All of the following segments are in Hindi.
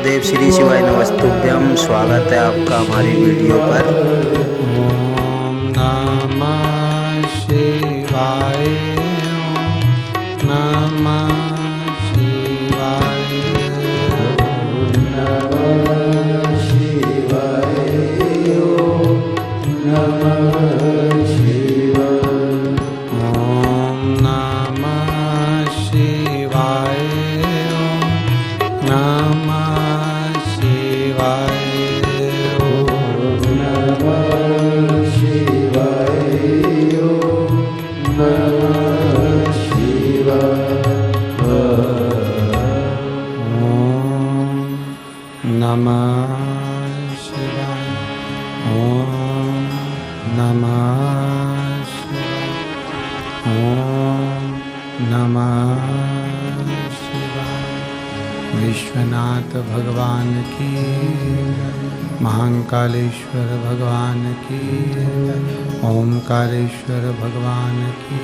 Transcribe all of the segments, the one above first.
महादेव। श्री शिवाय नमस्तुभ्यम। स्वागत है आपका हमारी वीडियो पर। ओम नमः शिवाय। ओम नमः शिवाय। ओम नमः शिवाय। ओम नमः शिवाय। ओम नमः शिवाय। ओम नमः शिवाय। ओम नमः शिवाय। ओम नमः शिवाय। ओम नमः शिवाय। ओम नमः शिवाय। ओम नमः शिवाय। विश्वनाथ भगवान की, महाकालेश्वर भगवान की, ओमकारेश्वर भगवान की,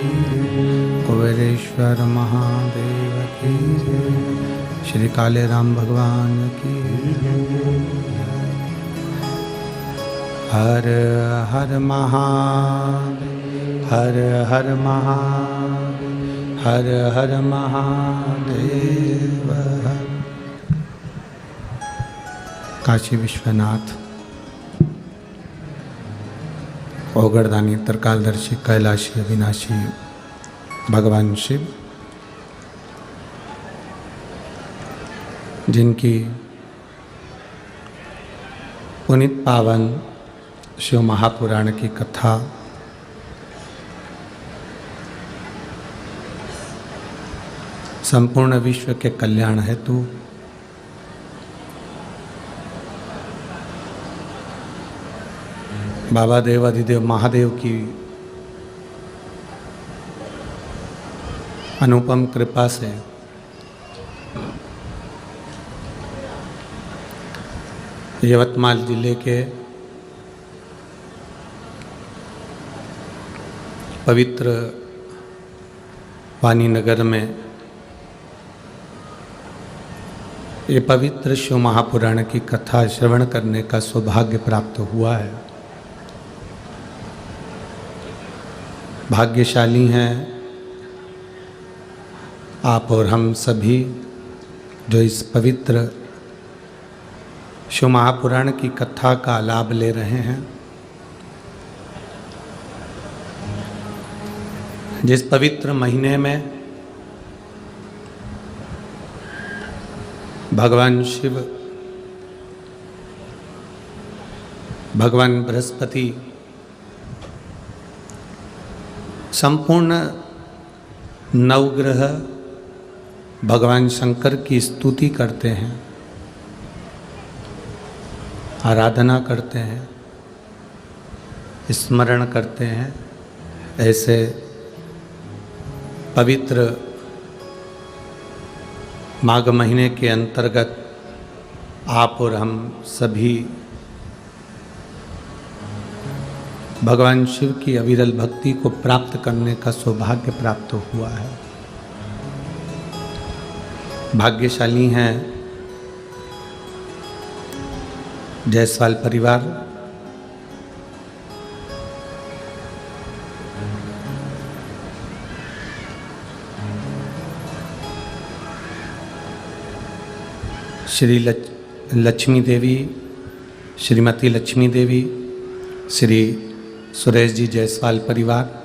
कुबेरेश्वर महादेव की, श्री काले राम भगवान की। हर हर महादेव, हर हर महादेव, हर हर महादेव। काशी विश्वनाथ, ओगरदानी, त्रिकालदर्शी, कैलाशी, अविनाशी भगवान शिव, जिनकी पुनीत पावन शिव महापुराण की कथा संपूर्ण विश्व के कल्याण हेतु बाबा देव अधिदेव महादेव की अनुपम कृपा से यवतमाल जिले के पवित्र वानीनगर में ये पवित्र शिव महापुराण की कथा श्रवण करने का सौभाग्य प्राप्त हुआ है। भाग्यशाली हैं आप और हम सभी जो इस पवित्र शिव महापुराण की कथा का लाभ ले रहे हैं। जिस पवित्र महीने में भगवान शिव, भगवान बृहस्पति संपूर्ण नवग्रह भगवान शंकर की स्तुति करते हैं, आराधना करते हैं, स्मरण करते हैं, ऐसे पवित्र माघ महीने के अंतर्गत आप और हम सभी भगवान शिव की अविरल भक्ति को प्राप्त करने का सौभाग्य प्राप्त हुआ है। भाग्यशाली हैं जायसवाल परिवार, श्री लक्ष्मी देवी, श्रीमती लक्ष्मी देवी, श्री सुरेश जी जायसवाल परिवार,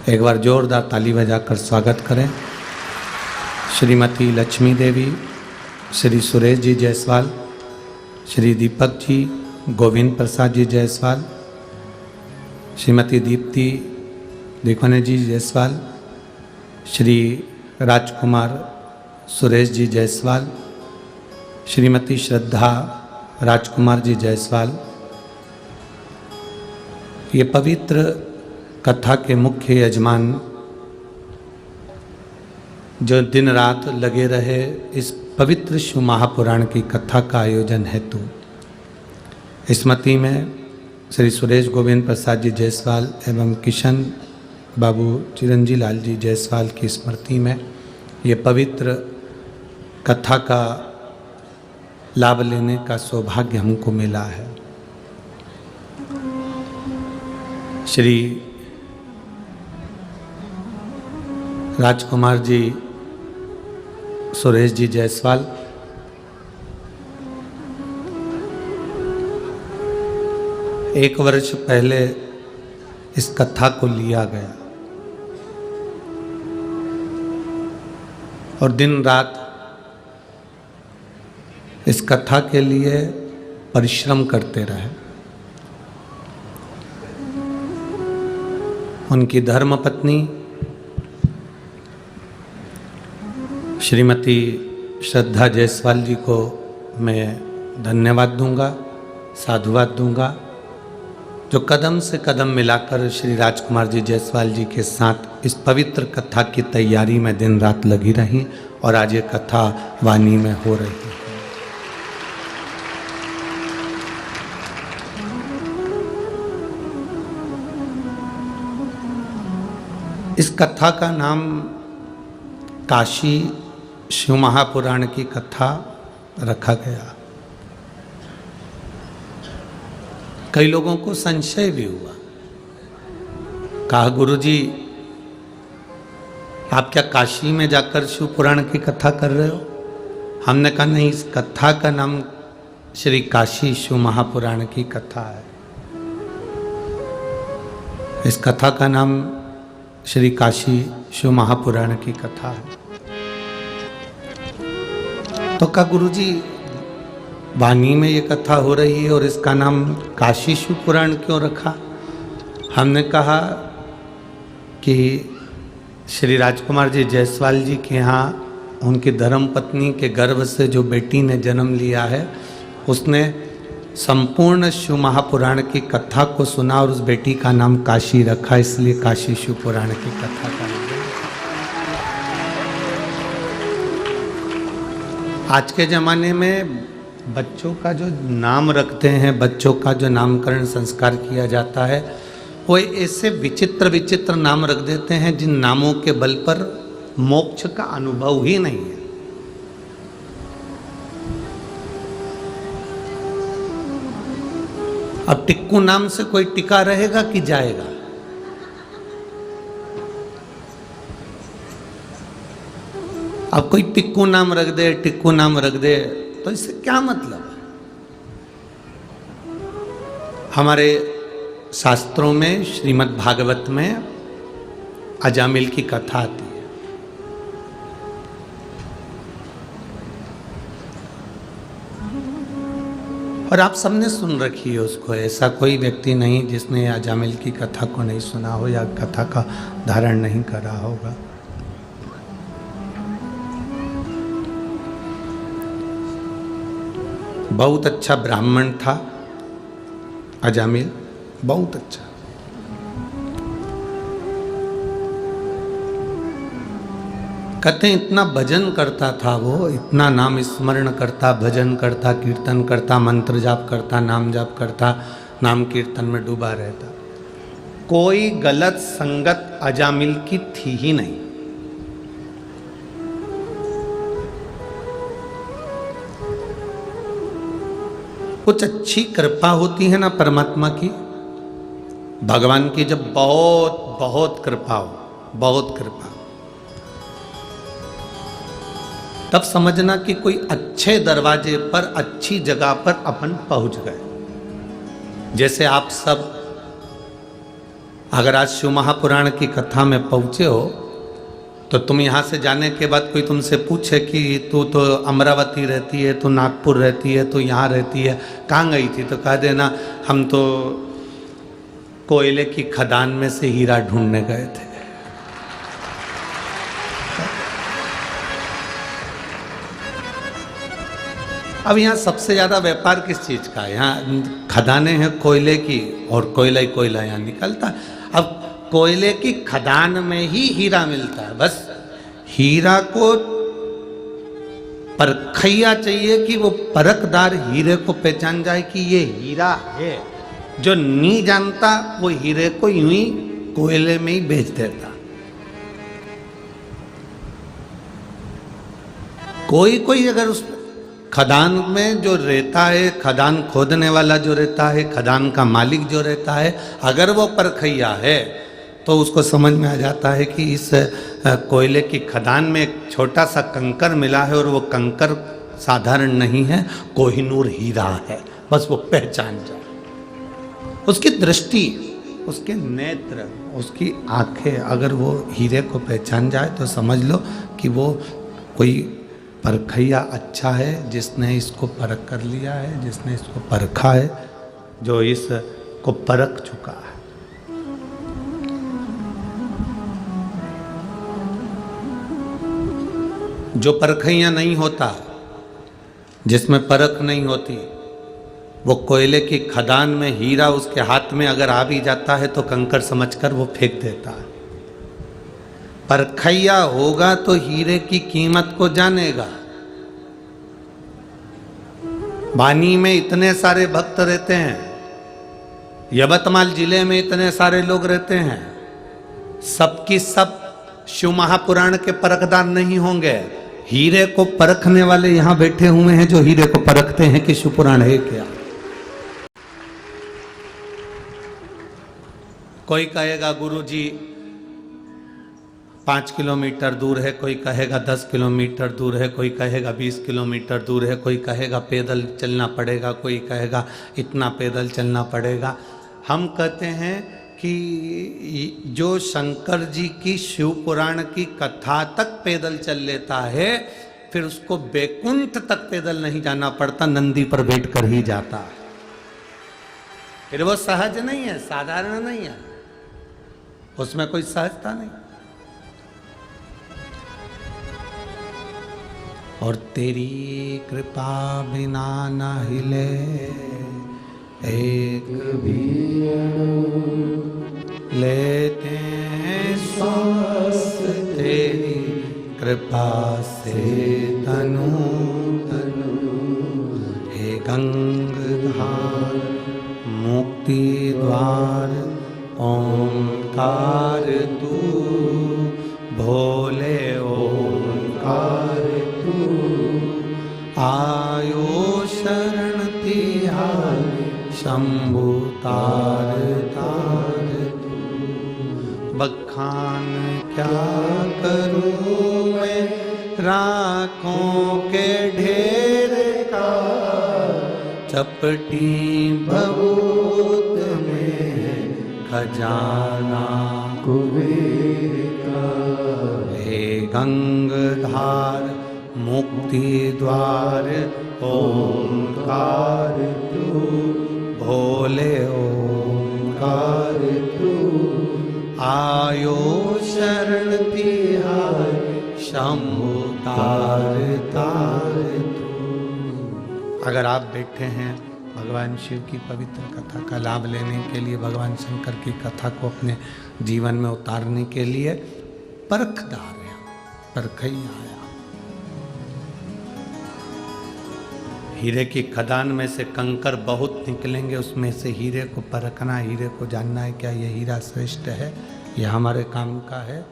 एक बार जोरदार ताली बजाकर स्वागत करें। श्रीमती लक्ष्मी देवी, श्री सुरेश जी जायसवाल, श्री दीपक जी, गोविंद प्रसाद जी जायसवाल, श्रीमती दीप्ति दिखवाने जी जायसवाल, श्री राजकुमार सुरेश जी जायसवाल, श्रीमती श्रद्धा राजकुमार जी जायसवाल। ये पवित्र कथा के मुख्य यजमान जो दिन रात लगे रहे इस पवित्र शिव महापुराण की कथा का आयोजन हेतु, स्मृति में श्री सुरेश गोविंद प्रसाद जी जायसवाल एवं किशन बाबू चिरंजी लाल जी जायसवाल की स्मृति में ये पवित्र कथा का लाभ लेने का सौभाग्य हमको मिला है। श्री राजकुमार जी सुरेश जी जायसवाल एक वर्ष पहले इस कथा को लिया गया और दिन रात इस कथा के लिए परिश्रम करते रहे। उनकी धर्मपत्नी श्रीमती श्रद्धा जायसवाल जी को मैं धन्यवाद दूंगा, साधुवाद दूंगा, जो कदम से कदम मिलाकर श्री राजकुमार जी जायसवाल जी के साथ इस पवित्र कथा की तैयारी में दिन रात लगी रही और आज ये कथा वाणी में हो रही है। इस कथा का नाम काशी शिव महापुराण की कथा रखा गया। कई लोगों को संशय भी हुआ, कहा गुरुजी आप क्या काशी में जाकर शिव पुराण की कथा कर रहे हो? हमने कहा नहीं, इस कथा का नाम श्री काशी शिव महापुराण की कथा है। इस कथा का नाम श्री काशी शिव महापुराण की कथा है। तो कहा गुरुजी वाणी में ये कथा हो रही है और इसका नाम काशी शिव पुराण क्यों रखा? हमने कहा कि श्री राजकुमार जी जायसवाल जी के यहाँ उनकी धर्मपत्नी के गर्भ से जो बेटी ने जन्म लिया है, उसने संपूर्ण शिव महापुराण की कथा को सुना और उस बेटी का नाम काशी रखा, इसलिए काशी शिव पुराण की कथा का नाम। आज के ज़माने में बच्चों का जो नाम रखते हैं, बच्चों का जो नामकरण संस्कार किया जाता है, वो ऐसे विचित्र विचित्र नाम रख देते हैं जिन नामों के बल पर मोक्ष का अनुभव ही नहीं है। अब टिक्कू नाम से कोई टिका रहेगा कि जाएगा? अब कोई टिक्कू नाम रख दे, टिक्कू नाम रख दे, तो इससे क्या मतलब है? हमारे शास्त्रों में श्रीमद् भागवत में अजामिल की कथा आती है। और आप सबने सुन रखी है उसको, ऐसा कोई व्यक्ति नहीं जिसने अजामिल की कथा को नहीं सुना हो या कथा का धारण नहीं करा होगा। बहुत अच्छा ब्राह्मण था अजामिल, बहुत अच्छा। कहते हैं इतना भजन करता था वो, इतना नाम स्मरण करता, भजन करता, कीर्तन करता, मंत्र जाप करता, नाम जाप करता, नाम कीर्तन में डूबा रहता। कोई गलत संगत अजामिल की थी ही नहीं। कुछ अच्छी कृपा होती है ना परमात्मा की, भगवान की जब बहुत बहुत कृपा हो, बहुत कृपा, तब समझना कि कोई अच्छे दरवाजे पर, अच्छी जगह पर अपन पहुंच गए। जैसे आप सब अगर आज शिव महापुराण की कथा में पहुंचे हो, तो तुम यहाँ से जाने के बाद कोई तुमसे पूछे कि तू तो अमरावती रहती है, तू नागपुर रहती है, तू यहाँ रहती है, कहाँ गई थी? तो कह देना हम तो कोयले की खदान में से हीरा ढूंढने गए थे। अब यहाँ सबसे ज़्यादा व्यापार किस चीज़ का है? यहाँ खदानें हैं कोयले की और कोयला ही कोयला यहाँ निकलता। अब कोयले की खदान में ही हीरा मिलता है। बस हीरा को परखैया चाहिए कि वो परखदार हीरे को पहचान जाए कि ये हीरा है। जो नहीं जानता वो हीरे को यूं ही कोयले में ही बेच देता। कोई कोई अगर उस खदान में जो रहता है, खदान खोदने वाला जो रहता है, खदान का मालिक जो रहता है, अगर वो परखैया है तो उसको समझ में आ जाता है कि इस कोयले की खदान में एक छोटा सा कंकर मिला है और वो कंकर साधारण नहीं है, कोहिनूर हीरा है। बस वो पहचान जाए। उसकी दृष्टि, उसके नेत्र, उसकी आंखें अगर वो हीरे को पहचान जाए तो समझ लो कि वो कोई परखैया अच्छा है, जिसने इसको परख कर लिया है, जिसने इसको परखा है, जो इसको परख चुका है। जो परखैया नहीं होता, जिसमें परख नहीं होती, वो कोयले की खदान में हीरा उसके हाथ में अगर आ भी जाता है तो कंकर समझकर वो फेंक देता है। परखैया होगा तो हीरे की कीमत को जानेगा। बानी में इतने सारे भक्त रहते हैं, यवतमाल जिले में इतने सारे लोग रहते हैं, सबकी सब शिव महापुराण के परखदार नहीं होंगे। हीरे को परखने वाले यहां बैठे हुए हैं जो हीरे को परखते हैं कि शिव पुराण है क्या। कोई कहेगा गुरुजी 5 किलोमीटर दूर है, कोई कहेगा 10 किलोमीटर दूर है, कोई कहेगा 20 किलोमीटर दूर है, कोई कहेगा पैदल चलना पड़ेगा, कोई कहेगा इतना पैदल चलना पड़ेगा। हम कहते हैं कि जो शंकर जी की शिव पुराण की कथा तक पैदल चल लेता है, फिर उसको बैकुंठ तक पैदल नहीं जाना पड़ता, नंदी पर बैठकर ही जाता है। फिर वो सहज नहीं है, साधारण नहीं है, उसमें कोई सहजता नहीं। और तेरी कृपा बिना न हिले एक भी लेते श्वास, तेरी कृपा से तनु हे गंगाधार मुक्ति द्वार ओंकार तू, भोले ओंकार तू, आयो शरण तिहार शंभु तार तार तू। बखान क्या करूं मैं राखों के ढेर का, चपटी भभूत में खजाना कुबेर का। हे गंगाधार मुक्ति द्वार ओंकार तू, भोले ओंकार तू, आयो शरण तिहार शंभु तार तार तू। अगर आप बैठे हैं भगवान शिव की पवित्र कथा का लाभ लेने के लिए, भगवान शंकर की कथा को अपने जीवन में उतारने के लिए, परखदार है, परखैया आया। हीरे की खदान में से कंकर बहुत निकलेंगे, उसमें से हीरे को परखना, हीरे को जानना है क्या ये हीरा श्रेष्ठ है, ये हमारे काम का है,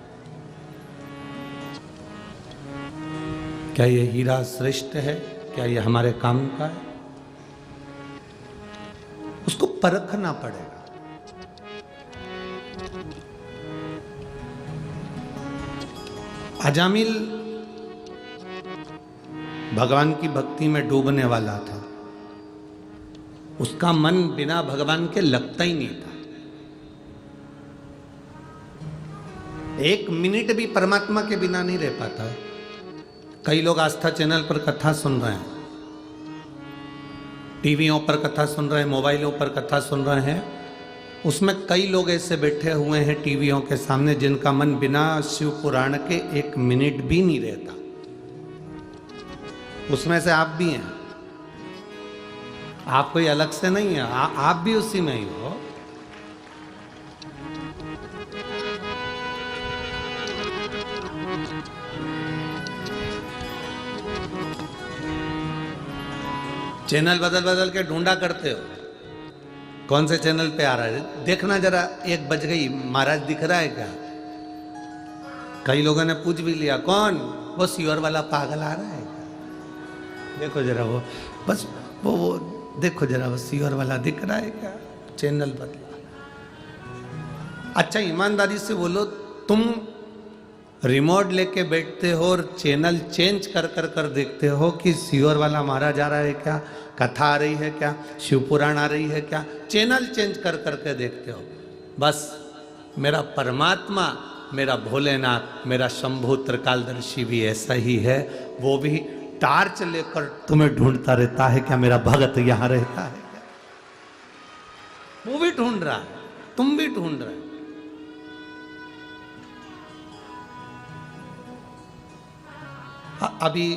क्या ये हीरा श्रेष्ठ है, क्या ये हमारे काम का है, उसको परखना पड़ेगा। अजामिल भगवान की भक्ति में डूबने वाला था, उसका मन बिना भगवान के लगता ही नहीं था। एक मिनट भी परमात्मा के बिना नहीं रह पाता है। कई लोग आस्था चैनल पर कथा सुन रहे हैं, टीवियों पर कथा सुन रहे हैं, मोबाइलों पर कथा सुन रहे हैं, उसमें कई लोग ऐसे बैठे हुए हैं टीवियों के सामने जिनका मन बिना शिव पुराण के एक मिनट भी नहीं रहता। उसमें से आप भी हैं, आप कोई अलग से नहीं है, आप भी उसी में ही हो। चैनल बदल बदल के ढूंढा करते हो, कौन से चैनल पे आ रहा है, देखना जरा, 1 बज गई, महाराज दिख रहा है क्या? कई लोगों ने पूछ भी लिया, कौन वो सीवर वाला पागल आ रहा है क्या? देखो जरा वो, बस वो देखो जरा वो सीवर वाला दिख रहा है क्या? चैनल बदला। अच्छा ईमानदारी से बोलो, तुम रिमोट लेके बैठते हो और चैनल चेंज कर कर कर देखते हो कि सीवर वाला मारा जा रहा है क्या, कथा आ रही है क्या, शिवपुराण आ रही है क्या? चैनल चेंज कर करके देखते हो। बस मेरा परमात्मा, मेरा भोलेनाथ, मेरा शंभु त्रिकालदर्शी भी ऐसा ही है। वो भी टार्च लेकर तुम्हें ढूंढता रहता है, क्या मेरा भगत यहां रहता है क्या? वो भी ढूंढ रहा है, तुम भी ढूंढ रहे हो। अभी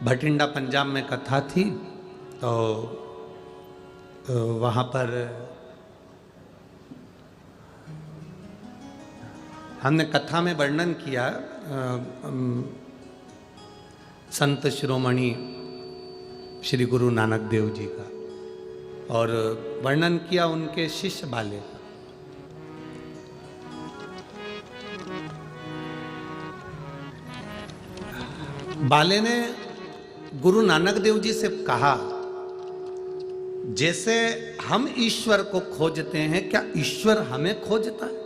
भटिंडा पंजाब में कथा थी, तो वहाँ पर हमने कथा में वर्णन किया संत शिरोमणि श्री गुरु नानक देव जी का, और वर्णन किया उनके शिष्य बाले का। बाले ने गुरु नानक देव जी से कहा, जैसे हम ईश्वर को खोजते हैं, क्या ईश्वर हमें खोजता है?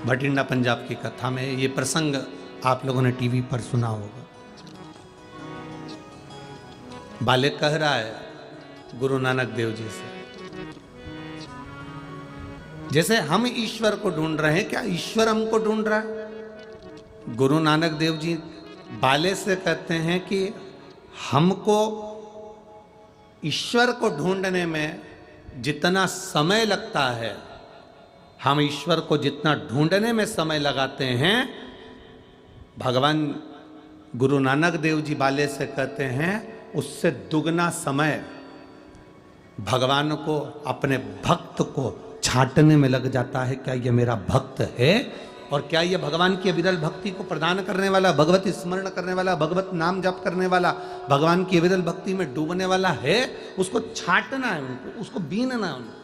भटिंडा पंजाब की कथा में ये प्रसंग आप लोगों ने टीवी पर सुना होगा। बाले कह रहा है गुरु नानक देव जी से, जैसे हम ईश्वर को ढूंढ रहे हैं, क्या ईश्वर हमको ढूंढ रहा है? गुरु नानक देव जी बाले से कहते हैं कि हमको ईश्वर को ढूंढने में जितना समय लगता है, हम ईश्वर को जितना ढूंढने में समय लगाते हैं, भगवान गुरु नानक देव जी बाले से कहते हैं उससे दुगना समय भगवान को, अपने भक्त को छांटने में लग जाता है। क्या ये मेरा भक्त है? और क्या ये भगवान की अविरल भक्ति को प्रदान करने वाला, भगवत स्मरण करने वाला, भगवत नाम जप करने वाला, भगवान की अविरल भक्ति में डूबने वाला है? उसको छांटना है, उनको उसको बीनना है उनको।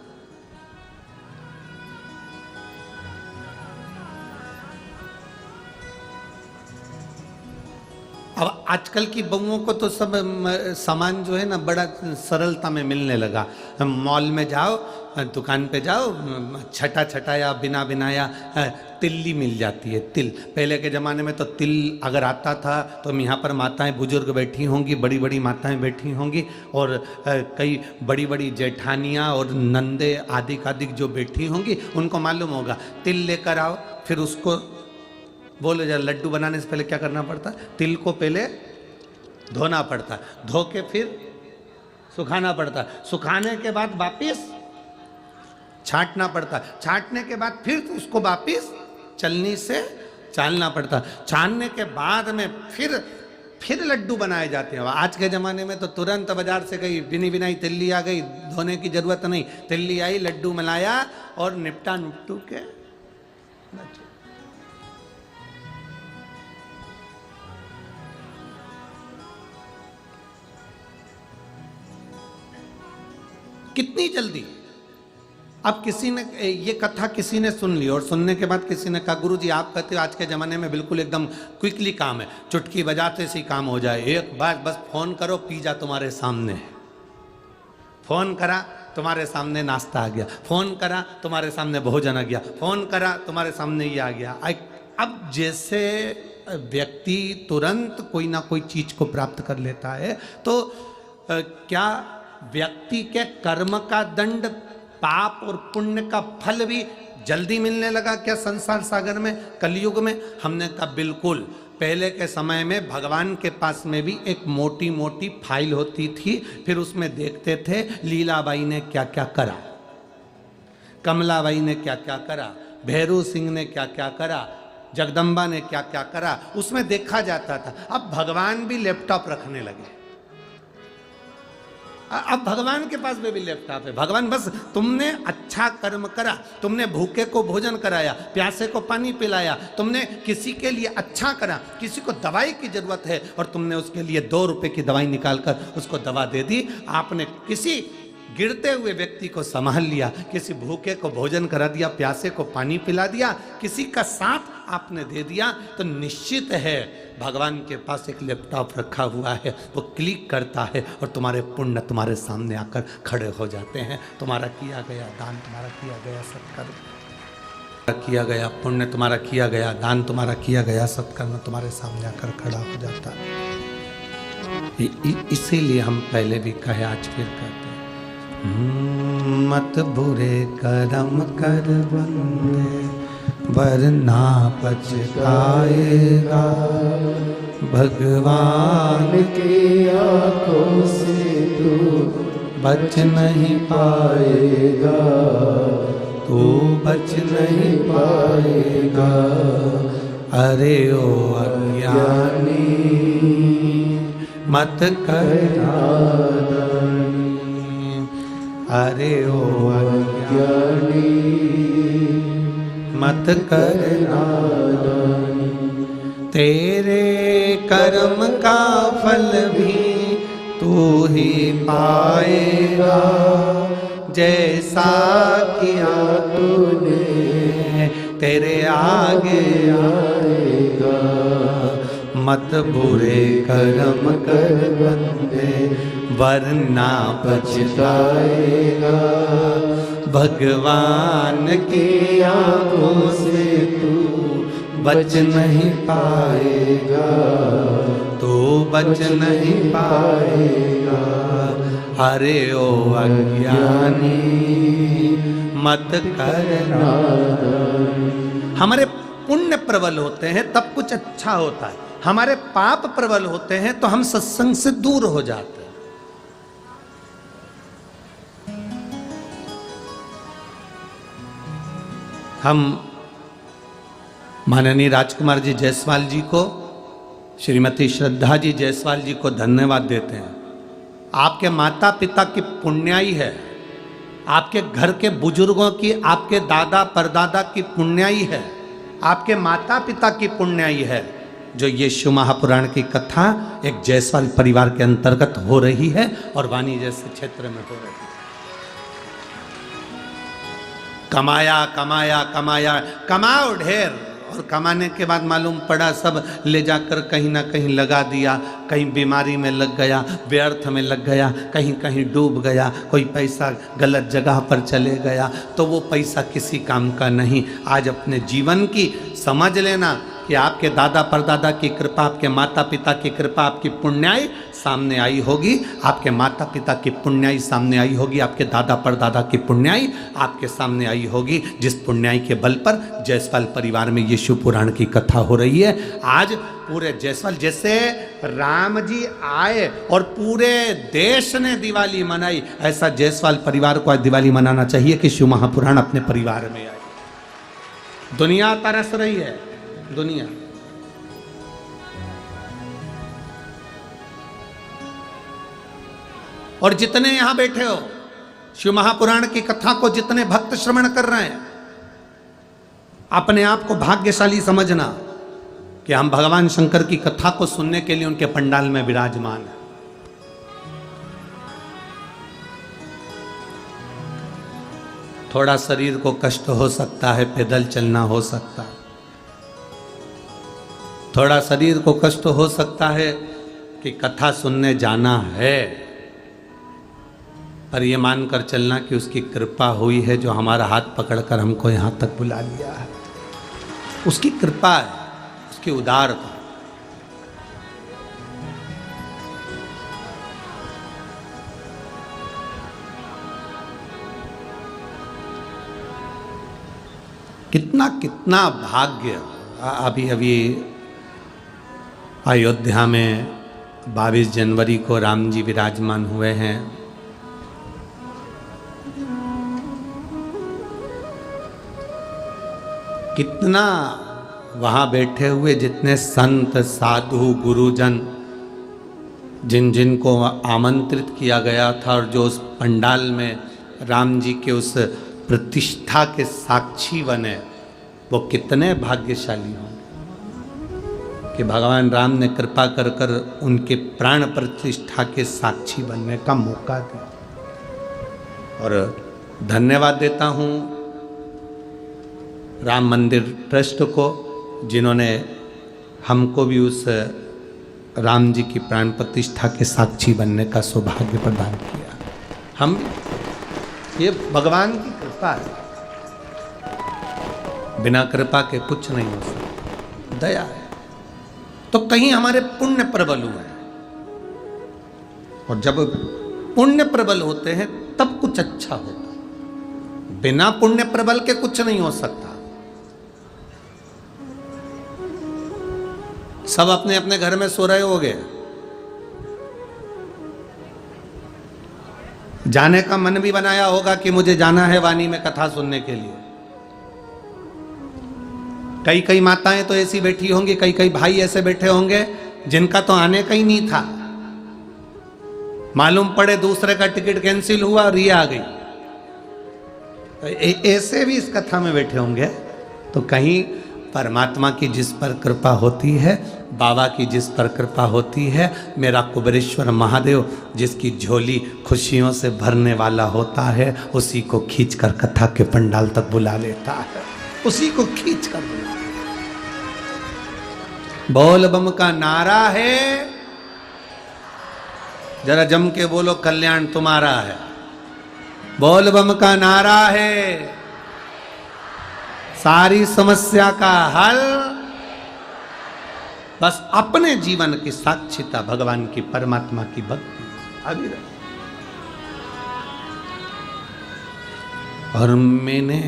अब आजकल की बहुओं को तो सब सामान जो है ना बड़ा सरलता में मिलने लगा। मॉल में जाओ, दुकान पे जाओ, छटा छटाया बिना बिनाया तिल्ली मिल जाती है। तिल, पहले के ज़माने में तो तिल अगर आता था तो यहाँ पर माताएं बुजुर्ग बैठी होंगी, बड़ी बड़ी माताएं बैठी होंगी, और कई बड़ी बड़ी जेठानियाँ और नंदे आदि आदि जो बैठी होंगी, उनको मालूम होगा तिल लेकर आओ। फिर उसको बोले जा, लड्डू बनाने से पहले क्या करना पड़ता है? तिल को पहले धोना पड़ता है, धो के फिर सुखाना पड़ता है, सुखाने के बाद वापिस छांटना पड़ता है, छांटने के बाद फिर उसको वापिस चलनी से चालना पड़ता है, छानने के बाद में फिर लड्डू बनाए जाते हैं। आज के ज़माने में तो तुरंत बाजार से गई बिनी बिनाई तिल्ली आ गई, धोने की जरूरत नहीं, तिल्ली आई, लड्डू मिलाया और निपटा निपटू के। कितनी जल्दी। अब किसी ने ये कथा किसी ने सुन ली और सुनने के बाद किसी ने कहा, गुरुजी आप कहते हो आज के ज़माने में बिल्कुल एकदम क्विकली काम है, चुटकी बजाते से ही काम हो जाए, एक बार बस फोन करो, पिज़्ज़ा तुम्हारे सामने है, फोन करा तुम्हारे सामने नाश्ता आ गया, फोन करा तुम्हारे सामने भोजन आ गया, फोन करा तुम्हारे सामने ये आ गया। अब जैसे व्यक्ति तुरंत कोई ना कोई चीज़ को प्राप्त कर लेता है, तो क्या व्यक्ति के कर्म का दंड, पाप और पुण्य का फल भी जल्दी मिलने लगा क्या संसार सागर में, कलयुग में? हमने कहा बिल्कुल। पहले के समय में भगवान के पास में भी एक मोटी मोटी फाइल होती थी, फिर उसमें देखते थे लीलाबाई ने क्या क्या करा, कमलाबाई ने क्या क्या करा, भैरू सिंह ने क्या क्या करा, जगदम्बा ने क्या क्या करा, उसमें देखा जाता था। अब भगवान भी लैपटॉप रखने लगे, अब भगवान के पास में भी लैपटॉप है। भगवान बस तुमने अच्छा कर्म करा, तुमने भूखे को भोजन कराया, प्यासे को पानी पिलाया, तुमने किसी के लिए अच्छा करा, किसी को दवाई की जरूरत है और तुमने उसके लिए 2 रुपए की दवाई निकालकर उसको दवा दे दी, आपने किसी गिरते हुए व्यक्ति को संभाल लिया, किसी भूखे को भोजन करा दिया, प्यासे को पानी पिला दिया, किसी का साथ आपने दे दिया तो निश्चित है भगवान के पास एक लैपटॉप रखा हुआ है, वो क्लिक करता है और तुम्हारे पुण्य तुम्हारे सामने आकर खड़े हो जाते हैं। तुम्हारा किया गया दान, तुम्हारा किया गया सत्कर्म, किया गया पुण्य, तुम्हारा किया गया दान, तुम्हारा किया गया सत्कर्म तुम्हारे सामने आकर खड़ा हो जाता है। इसीलिए हम पहले भी कहे, आज फिर कहते हैं, मत बुरे कर्म कर बंदे वरना पछताएगा, भगवान की आंखों से तू बच नहीं पाएगा, तू बच नहीं पाएगा। अरे ओ अज्ञानी मत कर नादानी, अरे ओ अज्ञानी मत कर नादानी, तेरे कर्म का फल भी तू ही पाएगा, जैसा किया तूने तेरे आगे आएगा। मत बुरे कर्म कर बंदे वरना पछताएगा, भगवान की आंखों से तू बच नहीं पाएगा, तू बच नहीं पाएगा। अरे ओ अज्ञानी मत करना। हमारे पुण्य प्रबल होते हैं तब कुछ अच्छा होता है, हमारे पाप प्रबल होते हैं तो हम सत्संग से दूर हो जाते हैं। हम माननीय राजकुमार जी जायसवाल जी को, श्रीमती श्रद्धा जी जायसवाल जी को धन्यवाद देते हैं। आपके माता पिता की पुण्याई है, आपके घर के बुजुर्गों की, आपके दादा परदादा की पुण्याई है, आपके माता पिता की पुण्याई है, जो ये शिव महापुराण की कथा एक जायसवाल परिवार के अंतर्गत हो रही है और वाणी जैसे क्षेत्र में हो रही है। कमाया कमाया कमाया, कमाओ ढेर, और कमाने के बाद मालूम पड़ा सब ले जाकर कहीं ना कहीं लगा दिया, कहीं बीमारी में लग गया, व्यर्थ में लग गया, कहीं कहीं डूब गया, कोई पैसा गलत जगह पर चले गया, तो वो पैसा किसी काम का नहीं। आज अपने जीवन की समझ लेना कि आपके दादा परदादा की कृपा, आपके माता पिता की कृपा, आपकी पुण्याई सामने आई होगी, आपके माता पिता की पुण्याई सामने आई होगी, आपके दादा परदादा की पुण्याई आपके सामने आई होगी, जिस पुण्याई के बल पर जायसवाल परिवार में ये शिव पुराण की कथा हो रही है। आज पूरे जायसवाल, जैसे राम जी आए और पूरे देश ने दिवाली मनाई, ऐसा जायसवाल परिवार को आज दिवाली मनाना चाहिए कि शिव महापुराण अपने परिवार में आए। दुनिया तरस रही है, दुनिया। और जितने यहां बैठे हो, शिव महापुराण की कथा को जितने भक्त श्रवण कर रहे हैं, अपने आप को भाग्यशाली समझना कि हम भगवान शंकर की कथा को सुनने के लिए उनके पंडाल में विराजमान हैं। थोड़ा शरीर को कष्ट हो सकता है, पैदल चलना हो सकता है, थोड़ा शरीर को कष्ट हो सकता है कि कथा सुनने जाना है, पर यह मानकर चलना कि उसकी कृपा हुई है, जो हमारा हाथ पकड़कर हमको यहाँ तक बुला लिया है, उसकी कृपा है, उसकी उदारता। कितना कितना भाग्य। अभी अभी अयोध्या में 22 जनवरी को राम जी विराजमान हुए हैं। कितना वहाँ बैठे हुए जितने संत साधु गुरुजन, जिन जिन को आमंत्रित किया गया था और जो उस पंडाल में राम जी के उस प्रतिष्ठा के साक्षी बने, वो कितने भाग्यशाली हों कि भगवान राम ने कृपा कर कर उनके प्राण प्रतिष्ठा के साक्षी बनने का मौका दिया। और धन्यवाद देता हूँ राम मंदिर ट्रस्ट को, जिन्होंने हमको भी उस राम जी की प्राण प्रतिष्ठा के साक्षी बनने का सौभाग्य प्रदान किया। हम ये भगवान की कृपा है, बिना कृपा के कुछ नहीं हो सकता, दया है। तो कहीं हमारे पुण्य प्रबल हुए हैं, और जब पुण्य प्रबल होते हैं तब कुछ अच्छा होता है। बिना पुण्य प्रबल के कुछ नहीं हो सकता। सब अपने अपने घर में सो रहे होंगे, जाने का मन भी बनाया होगा कि मुझे जाना है वाणी में कथा सुनने के लिए। कई कई माताएं तो ऐसी बैठी होंगी, कई कई भाई ऐसे बैठे होंगे जिनका तो आने का ही नहीं था, मालूम पड़े दूसरे का टिकट कैंसिल हुआ और ये आ गई। ऐसे भी इस कथा में बैठे होंगे। तो कहीं परमात्मा की जिस पर कृपा होती है, बाबा की जिस पर कृपा होती है, मेरा कुबेरेश्वर महादेव जिसकी झोली खुशियों से भरने वाला होता है, उसी को खींचकर कथा के पंडाल तक बुला लेता है, उसी को खींच कर बुला। बोल बम का नारा है, जरा जम के बोलो, कल्याण तुम्हारा है। बोल बम का नारा है, सारी समस्या का हल। बस अपने जीवन की साक्षिता, भगवान की, परमात्मा की भक्ति अविरत। और मैंने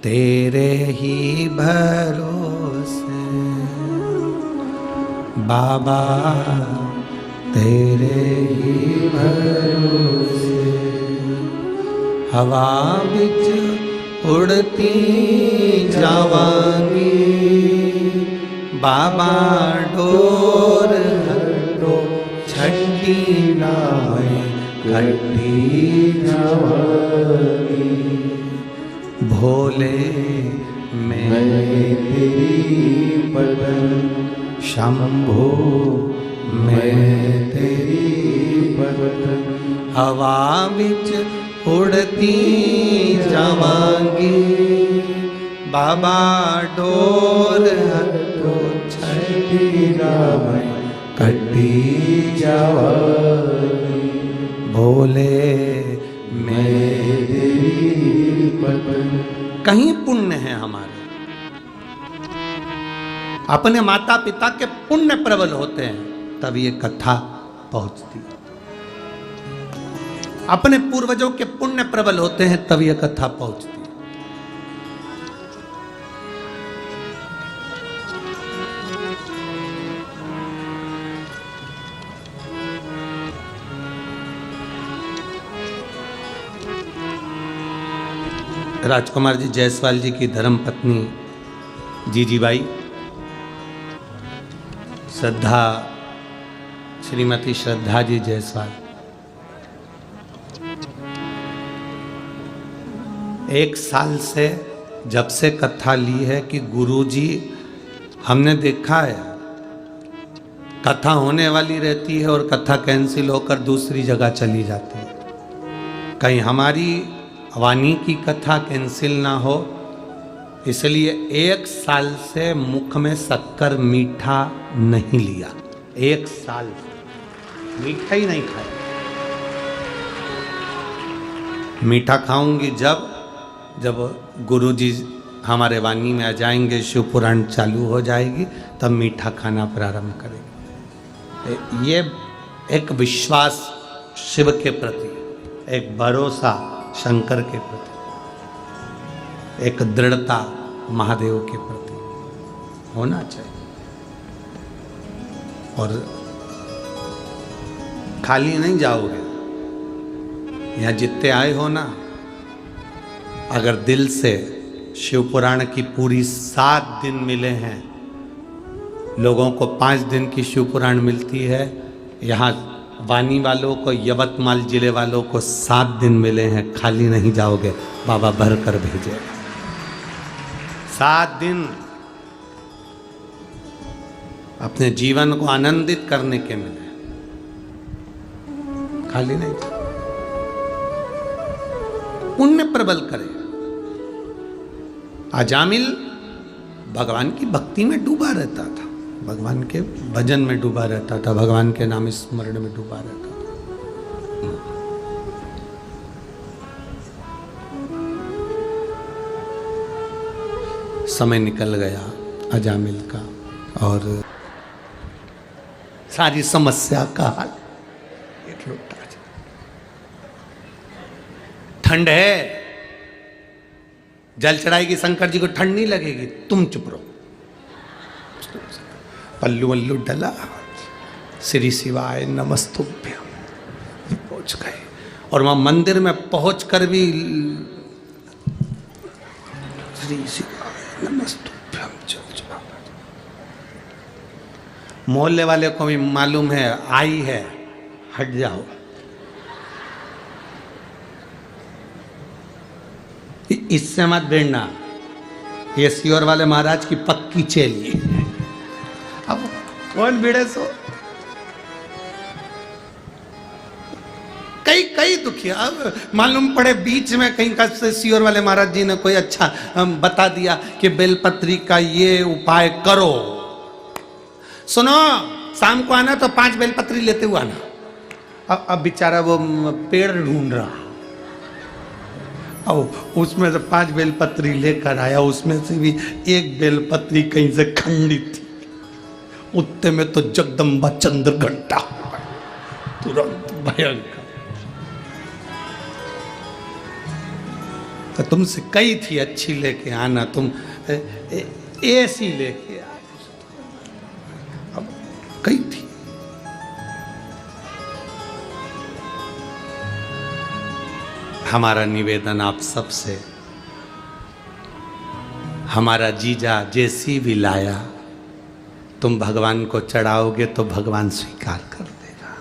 तेरे ही भरोसे बाबा, तेरे ही भरोसे हवा बिच उड़ती जावांगी, बाबा डोर हटो छठी नावे कटी जावांगी। भोले मैं तेरी बदन, शंभो मैं तेरी बदन, हवा बिच उड़ती जावांगी, बाबा डोर हटो छठी नावे कटी जावांगी। भोले मैं तेरी बदन। कहीं पुण्य है हमारे, अपने माता पिता के पुण्य प्रबल होते हैं तब ये कथा पहुंचती है। अपने पूर्वजों के पुण्य प्रबल होते हैं तब ये कथा पहुंचती है। राजकुमार जी जायसवाल जी की धर्म पत्नी जीजीबाई श्रद्धा, श्रीमती श्रद्धा जी जायसवाल, एक साल से जब से कथा ली है कि गुरुजी, हमने देखा है कथा होने वाली रहती है और कथा कैंसिल होकर दूसरी जगह चली जाती है। कहीं हमारी वाणी की कथा कैंसिल ना हो, इसलिए एक साल से मुख में शक्कर मीठा नहीं लिया। एक साल से मीठा ही नहीं खाया। मीठा खाऊंगी जब गुरुजी हमारे वाणी में आ जाएंगे, शिव पुराण चालू हो जाएगी, तब मीठा खाना प्रारंभ करेंगे। ये एक विश्वास शिव के प्रति, एक भरोसा शंकर के प्रति, एक दृढ़ता महादेव के प्रति होना चाहिए। और खाली नहीं जाओगे, यहाँ जितने आए हो ना, अगर दिल से शिव पुराण की पूरी 7 दिन मिले हैं, लोगों को 5 दिन की शिव पुराण मिलती है, यहाँ वाणी वालों को, यवतमाल जिले वालों को 7 दिन मिले हैं। खाली नहीं जाओगे, बाबा भर कर भेजे। 7 दिन अपने जीवन को आनंदित करने के मिले, खाली नहीं जाओ। पुण्य प्रबल करे। अजामिल भगवान की भक्ति में डूबा रहता था, भगवान के भजन में डूबा रहता था, भगवान के नाम स्मरण में डूबा रहता था। समय निकल गया अजामिल का और सारी समस्या का हल एक लोटा। ठंड है, जल चढ़ाएगी शंकर जी को, ठंड नहीं लगेगी, तुम चुप रहो। पल्लू वल्लू डला, श्री शिवाय नमस्तुभ्यम पहुंच गए। और वहां मंदिर में पहुंचकर भी श्री शिवाय नमस्तुभ्यम चल चला। मोहल्ले वाले को भी मालूम है आई है, हट जाओ। इससे मत भिड़ना, ये सियोर वाले महाराज की पक्की चेली। अब कौन भिड़े सो? कई दुखिया। अब मालूम पड़े बीच में कहीं का सियोर वाले महाराज जी ने कोई अच्छा बता दिया कि बेलपत्री का ये उपाय करो। सुनो, शाम को आना तो 5 बेलपत्री लेते हुए आना। अब बेचारा वो पेड़ ढूंढ रहा, अब उसमें से 5 बेलपत्री लेकर आया, उसमें से भी एक बेलपत्री कहीं से खंडित थी। उत्ते में तो जगदम्बा चंद्र घंटा, तुरंत भयंकर। तो तुमसे कही थी अच्छी लेके आना, तुम ऐसी लेके आ। अब कही थी। हमारा निवेदन आप सबसे, हमारा जीजा जैसी भी लाया तुम भगवान को चढ़ाओगे तो भगवान स्वीकार कर देगा।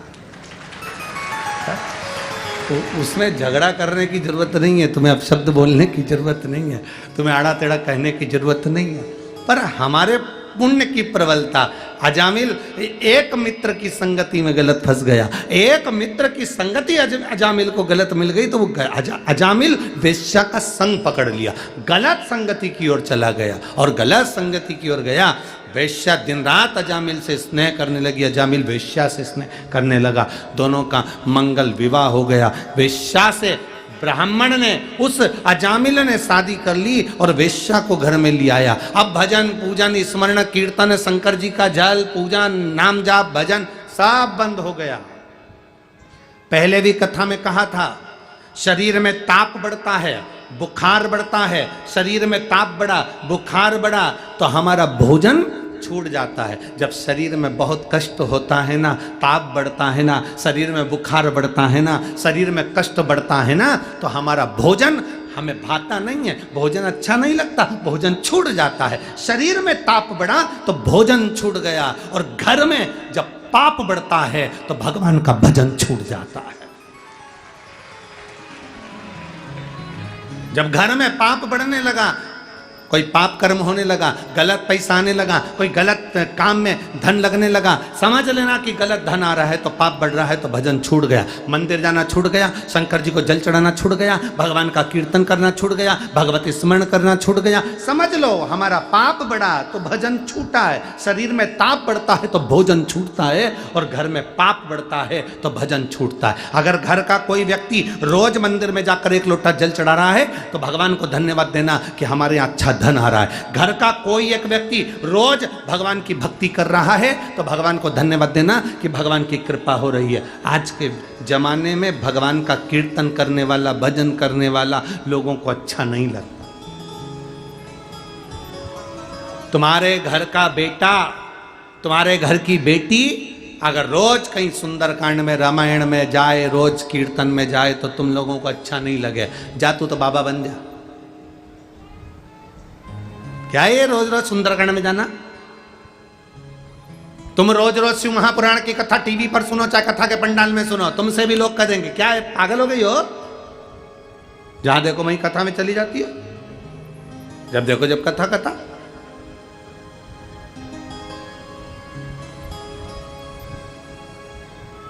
उसमें झगड़ा करने की जरूरत नहीं है, तुम्हें अपशब्द बोलने की जरूरत नहीं है, तुम्हें आड़ा टेढ़ा कहने की जरूरत नहीं है। पर हमारे पुण्य की प्रबलता, अजामिल एक मित्र की संगति में गलत फंस गया, एक मित्र की संगति अजामिल को गलत मिल गई तो वो अजामिल वेश्या का संग पकड़ लिया, गलत संगति की ओर चला गया। और गलत संगति की ओर गया, वेश्या दिन रात अजामिल से स्नेह करने लगी, अजामिल वेश्या से स्नेह करने लगा। दोनों का मंगल विवाह हो गया। वेश्या से ब्राह्मण ने, उस अजामिल ने शादी कर ली और वेश्या को घर में ले आया। अब भजन पूजन स्मरण कीर्तन, शंकर जी का जल पूजन, नाम जाप भजन सब बंद हो गया। पहले भी कथा में कहा था, शरीर में ताप बढ़ता है, बुखार बढ़ता है, शरीर में ताप बढ़ा, बुखार बढ़ा तो हमारा भोजन छूट जाता है। जब शरीर में बहुत कष्ट होता है ना, ताप बढ़ता है ना, शरीर में बुखार बढ़ता है ना, शरीर में कष्ट बढ़ता है ना, तो हमारा भोजन हमें भाता नहीं है, भोजन अच्छा नहीं लगता, भोजन छूट जाता है। शरीर में ताप बढ़ा तो भोजन छूट गया, और घर में जब पाप बढ़ता है तो भगवान का भजन छूट जाता है। जब घर में पाप बढ़ने लगा, कोई पाप कर्म होने लगा, गलत पैसा आने लगा, कोई गलत काम में धन लगने लगा, समझ लेना कि गलत धन आ रहा है तो पाप बढ़ रहा है, तो भजन छूट गया, मंदिर जाना छूट गया, शंकर जी को जल चढ़ाना छूट गया, भगवान का कीर्तन करना छूट गया, भगवत स्मरण करना छूट गया। समझ लो हमारा पाप बढ़ा तो भजन छूटा है, शरीर में ताप बढ़ता है तो भोजन छूटता है, और घर में पाप बढ़ता है तो भजन छूटता है। अगर घर का कोई व्यक्ति रोज मंदिर में जाकर 1 लोटा जल चढ़ा रहा है तो भगवान को धन्यवाद देना कि हमारे यहाँ अच्छा धन आ रहा है। घर का कोई एक व्यक्ति रोज भगवान की भक्ति कर रहा है तो भगवान को धन्यवाद देना कि भगवान की कृपा हो रही है। आज के जमाने में भगवान का कीर्तन करने वाला, भजन करने वाला लोगों को अच्छा नहीं लगता। तुम्हारे घर का बेटा, तुम्हारे घर की बेटी अगर रोज कहीं सुंदरकांड में, रामायण में जाए, रोज कीर्तन में जाए तो तुम लोगों को अच्छा नहीं लगे। जा तू तो बाबा बन जा। क्या ये रोज रोज सुंदरकांड में जाना? तुम रोज रोज शिव महापुराण की कथा टीवी पर सुनो, चाहे कथा के पंडाल में सुनो, तुमसे भी लोग कह देंगे क्या है, पागल हो गई हो? जहां देखो वहीं कथा में चली जाती है, जब देखो जब कथा कथा।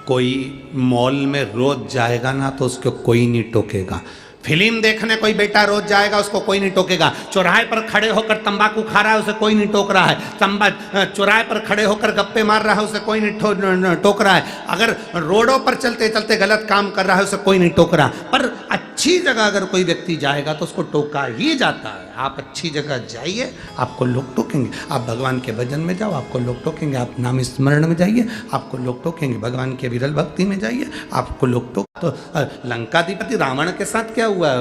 कोई मॉल में रोज जाएगा ना तो उसको कोई नहीं टोकेगा। फिल्म देखने कोई बेटा रोज जाएगा, उसको कोई नहीं टोकेगा। चौराहे पर खड़े होकर तंबाकू खा रहा है, उसे कोई नहीं टोक रहा है। चौराहे पर खड़े होकर गप्पे मार रहा है, उसे कोई नहीं टोक रहा है। अगर रोडों पर चलते चलते गलत काम कर रहा है, उसे कोई नहीं टोक रहा। पर अच्छी जगह अगर कोई व्यक्ति जाएगा तो उसको टोका ही जाता है। आप अच्छी जगह जाइए, आपको लोग टोकेंगे। आप भगवान के भजन में जाओ, आपको लोग टोकेंगे। आप नाम स्मरण में जाइए, आपको लोग टोकेंगे। भगवान के विरल भक्ति में जाइए, आपको लोग टोक। तो लंकाधिपति रावण के साथ क्या हुआ?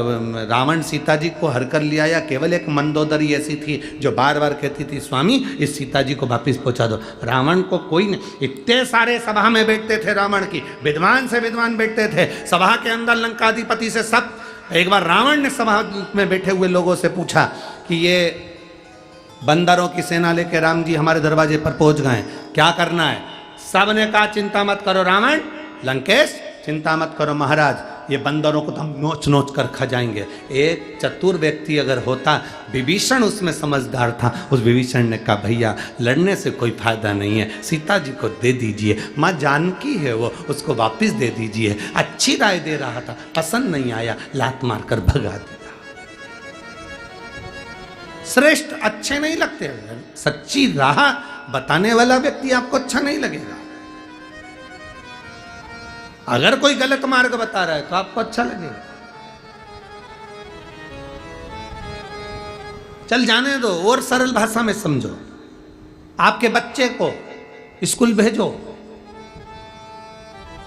रावण सीता जी को हर कर लिया, या केवल एक मंदोदरी ऐसी थी जो बार बार कहती थी स्वामी इस सीता जी को वापिस पहुंचा दो। रावण को कोई नहीं, इतने सारे सभा में बैठते थे, रावण की विद्वान से विद्वान बैठते थे सभा के अंदर लंकाधिपति से सब। एक बार रावण ने सभा में बैठे हुए लोगों से पूछा कि ये बंदरों की सेना लेके राम जी हमारे दरवाजे पर पहुंच गए, क्या करना है? सबने कहा चिंता मत करो रावण, लंकेश चिंता मत करो महाराज, ये बंदरों को तो हम नोच नोच कर खा जाएंगे। एक चतुर व्यक्ति अगर होता, विभीषण उसमें समझदार था, उस विभीषण ने कहा भैया लड़ने से कोई फायदा नहीं है, सीता जी को दे दीजिए, माँ जानकी है वो, उसको वापस दे दीजिए। अच्छी राय दे रहा था, पसंद नहीं आया, लात मारकर भगा दिया। श्रेष्ठ अच्छे नहीं लगते, सच्ची राह बताने वाला व्यक्ति आपको अच्छा नहीं लगेगा। अगर कोई गलत मार्ग बता रहा है तो आपको अच्छा लगेगा। चल जाने दो, और सरल भाषा में समझो। आपके बच्चे को स्कूल भेजो,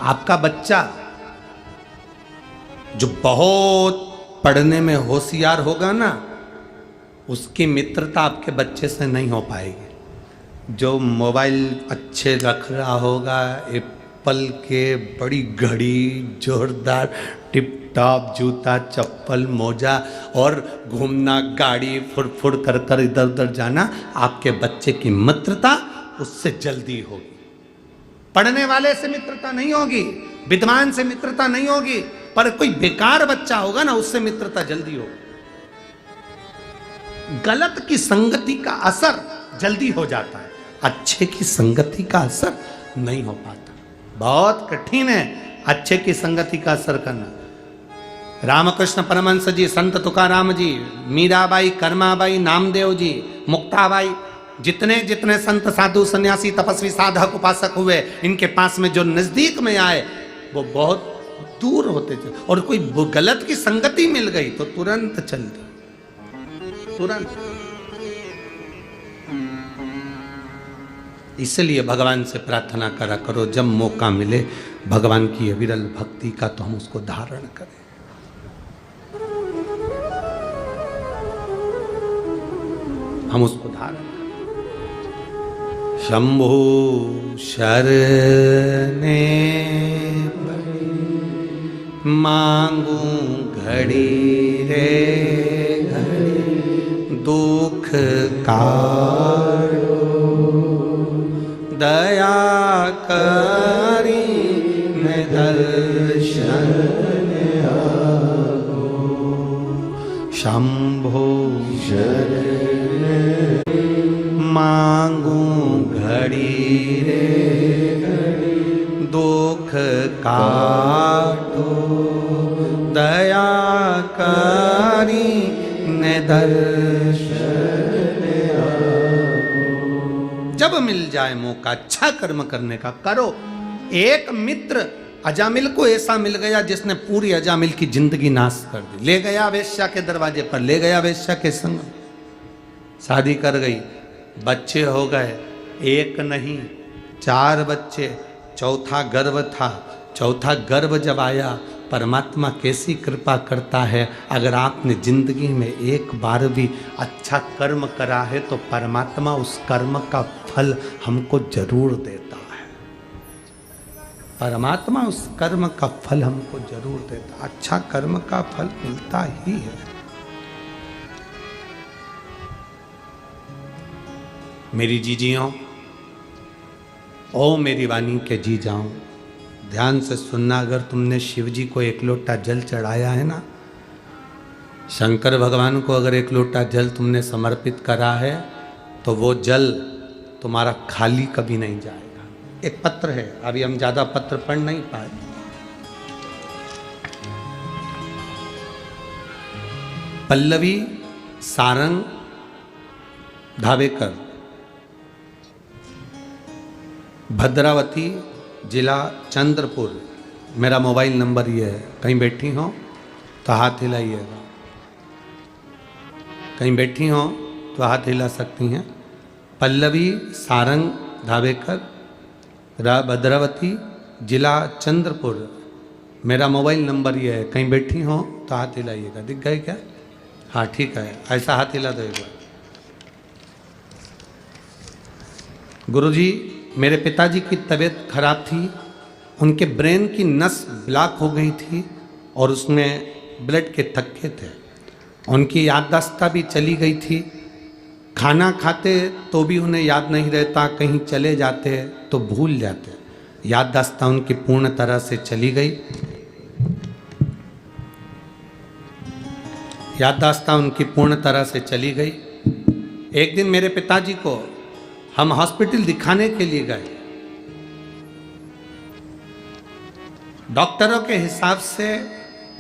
आपका बच्चा जो बहुत पढ़ने में होशियार होगा ना, उसकी मित्रता आपके बच्चे से नहीं हो पाएगी। जो मोबाइल अच्छे रख रहा होगा, एप्पल के बड़ी घड़ी, जोरदार टिप टॉप जूता चप्पल मोजा और घूमना, गाड़ी फुड़ कर कर इधर उधर जाना, आपके बच्चे की मित्रता उससे जल्दी होगी। पढ़ने वाले से मित्रता नहीं होगी, विद्वान से मित्रता नहीं होगी, पर कोई बेकार बच्चा होगा ना, उससे मित्रता जल्दी होगी। गलत की संगति का असर जल्दी हो जाता है, अच्छे की संगति का असर नहीं हो पाता। बहुत कठिन है अच्छे की संगति का असर करना। रामकृष्ण परमहंस जी, संत तुकाराम जी, मीराबाई, कर्माबाई, नामदेव जी, मुक्ताबाई, जितने जितने संत साधु सन्यासी तपस्वी साधक उपासक हुए, इनके पास में जो नजदीक में आए वो बहुत दूर होते थे। और कोई गलत की संगति मिल गई तो तुरंत चल दी, तुरंत। इसलिए भगवान से प्रार्थना करा करो, जब मौका मिले भगवान की अविरल भक्ति का, तो हम उसको धारण करें। हम उसको धारण करें। शंभु शरणे मांगू घड़ी रे घड़ी, दुख कारो दया करी मैं दर्शन आगो। शंभो शरण मांगू घड़ी रे घड़ी, दुख काटो दया करी ने दर्शन। जब मिल जाए मौका अच्छा कर्म करने का, करो। एक मित्र अजामिल को ऐसा मिल गया जिसने पूरी अजामिल की जिंदगी नाश कर दी। ले गया वेश्या के दरवाजे पर, ले गया वेश्या के संग, शादी कर गई, बच्चे हो गए, एक नहीं 4 बच्चे, चौथा गर्भ था। चौथा गर्भ जब आया, परमात्मा कैसी कृपा करता है, अगर आपने जिंदगी में एक बार भी अच्छा कर्म करा है तो परमात्मा उस कर्म का फल हमको जरूर देता है। परमात्मा उस कर्म का फल हमको जरूर देता है, अच्छा कर्म का फल मिलता ही है। मेरी जीजियों, ओ मेरी वाणी के जी जाऊं, ध्यान से सुनना। अगर तुमने शिव जी को 1 लोटा जल चढ़ाया है ना, शंकर भगवान को अगर 1 लोटा जल तुमने समर्पित करा है, तो वो जल तुम्हारा खाली कभी नहीं जाएगा। एक पत्र है, अभी हम ज़्यादा पत्र पढ़ नहीं पाए। पल्लवी सारंग धावेकर, भद्रावती जिला चंद्रपुर। मेरा मोबाइल नंबर ये है, कहीं बैठी हो तो हाथ हिलाइएगा, कहीं बैठी हो तो हाथ हिला सकती हैं। पल्लवी सारंग धावेकर, भद्रावती जिला चंद्रपुर। मेरा मोबाइल नंबर ये है, कहीं बैठी हो तो हाथ हिलाइएगा। दिख गए क्या? हाँ ठीक है, ऐसा हाथ हिला दो एक बार। गुरुजी, मेरे पिताजी की तबीयत खराब थी, उनके ब्रेन की नस ब्लॉक हो गई थी और उसमें ब्लड के थक्के थे। उनकी याददाश्त भी चली गई थी, खाना खाते तो भी उन्हें याद नहीं रहता, कहीं चले जाते तो भूल जाते। याददाश्त उनकी पूर्ण तरह से चली गई, याददाश्त उनकी पूर्ण तरह से चली गई। एक दिन मेरे पिताजी को हम हॉस्पिटल दिखाने के लिए गए। डॉक्टरों के हिसाब से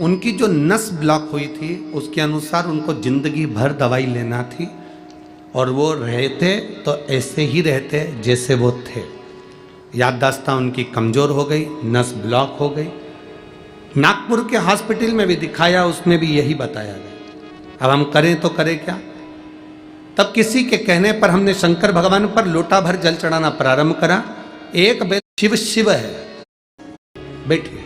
उनकी जो नस ब्लॉक हुई थी उसके अनुसार उनको जिंदगी भर दवाई लेना थी और वो रहते तो ऐसे ही रहते जैसे वो थे। याददाश्त उनकी कमज़ोर हो गई, नस ब्लॉक हो गई। नागपुर के हॉस्पिटल में भी दिखाया, उसमें भी यही बताया गया। अब हम करें तो करें क्या? तब किसी के कहने पर हमने शंकर भगवान पर लोटा भर जल चढ़ाना प्रारंभ करा। एक वेद शिव शिव है। बैठिए।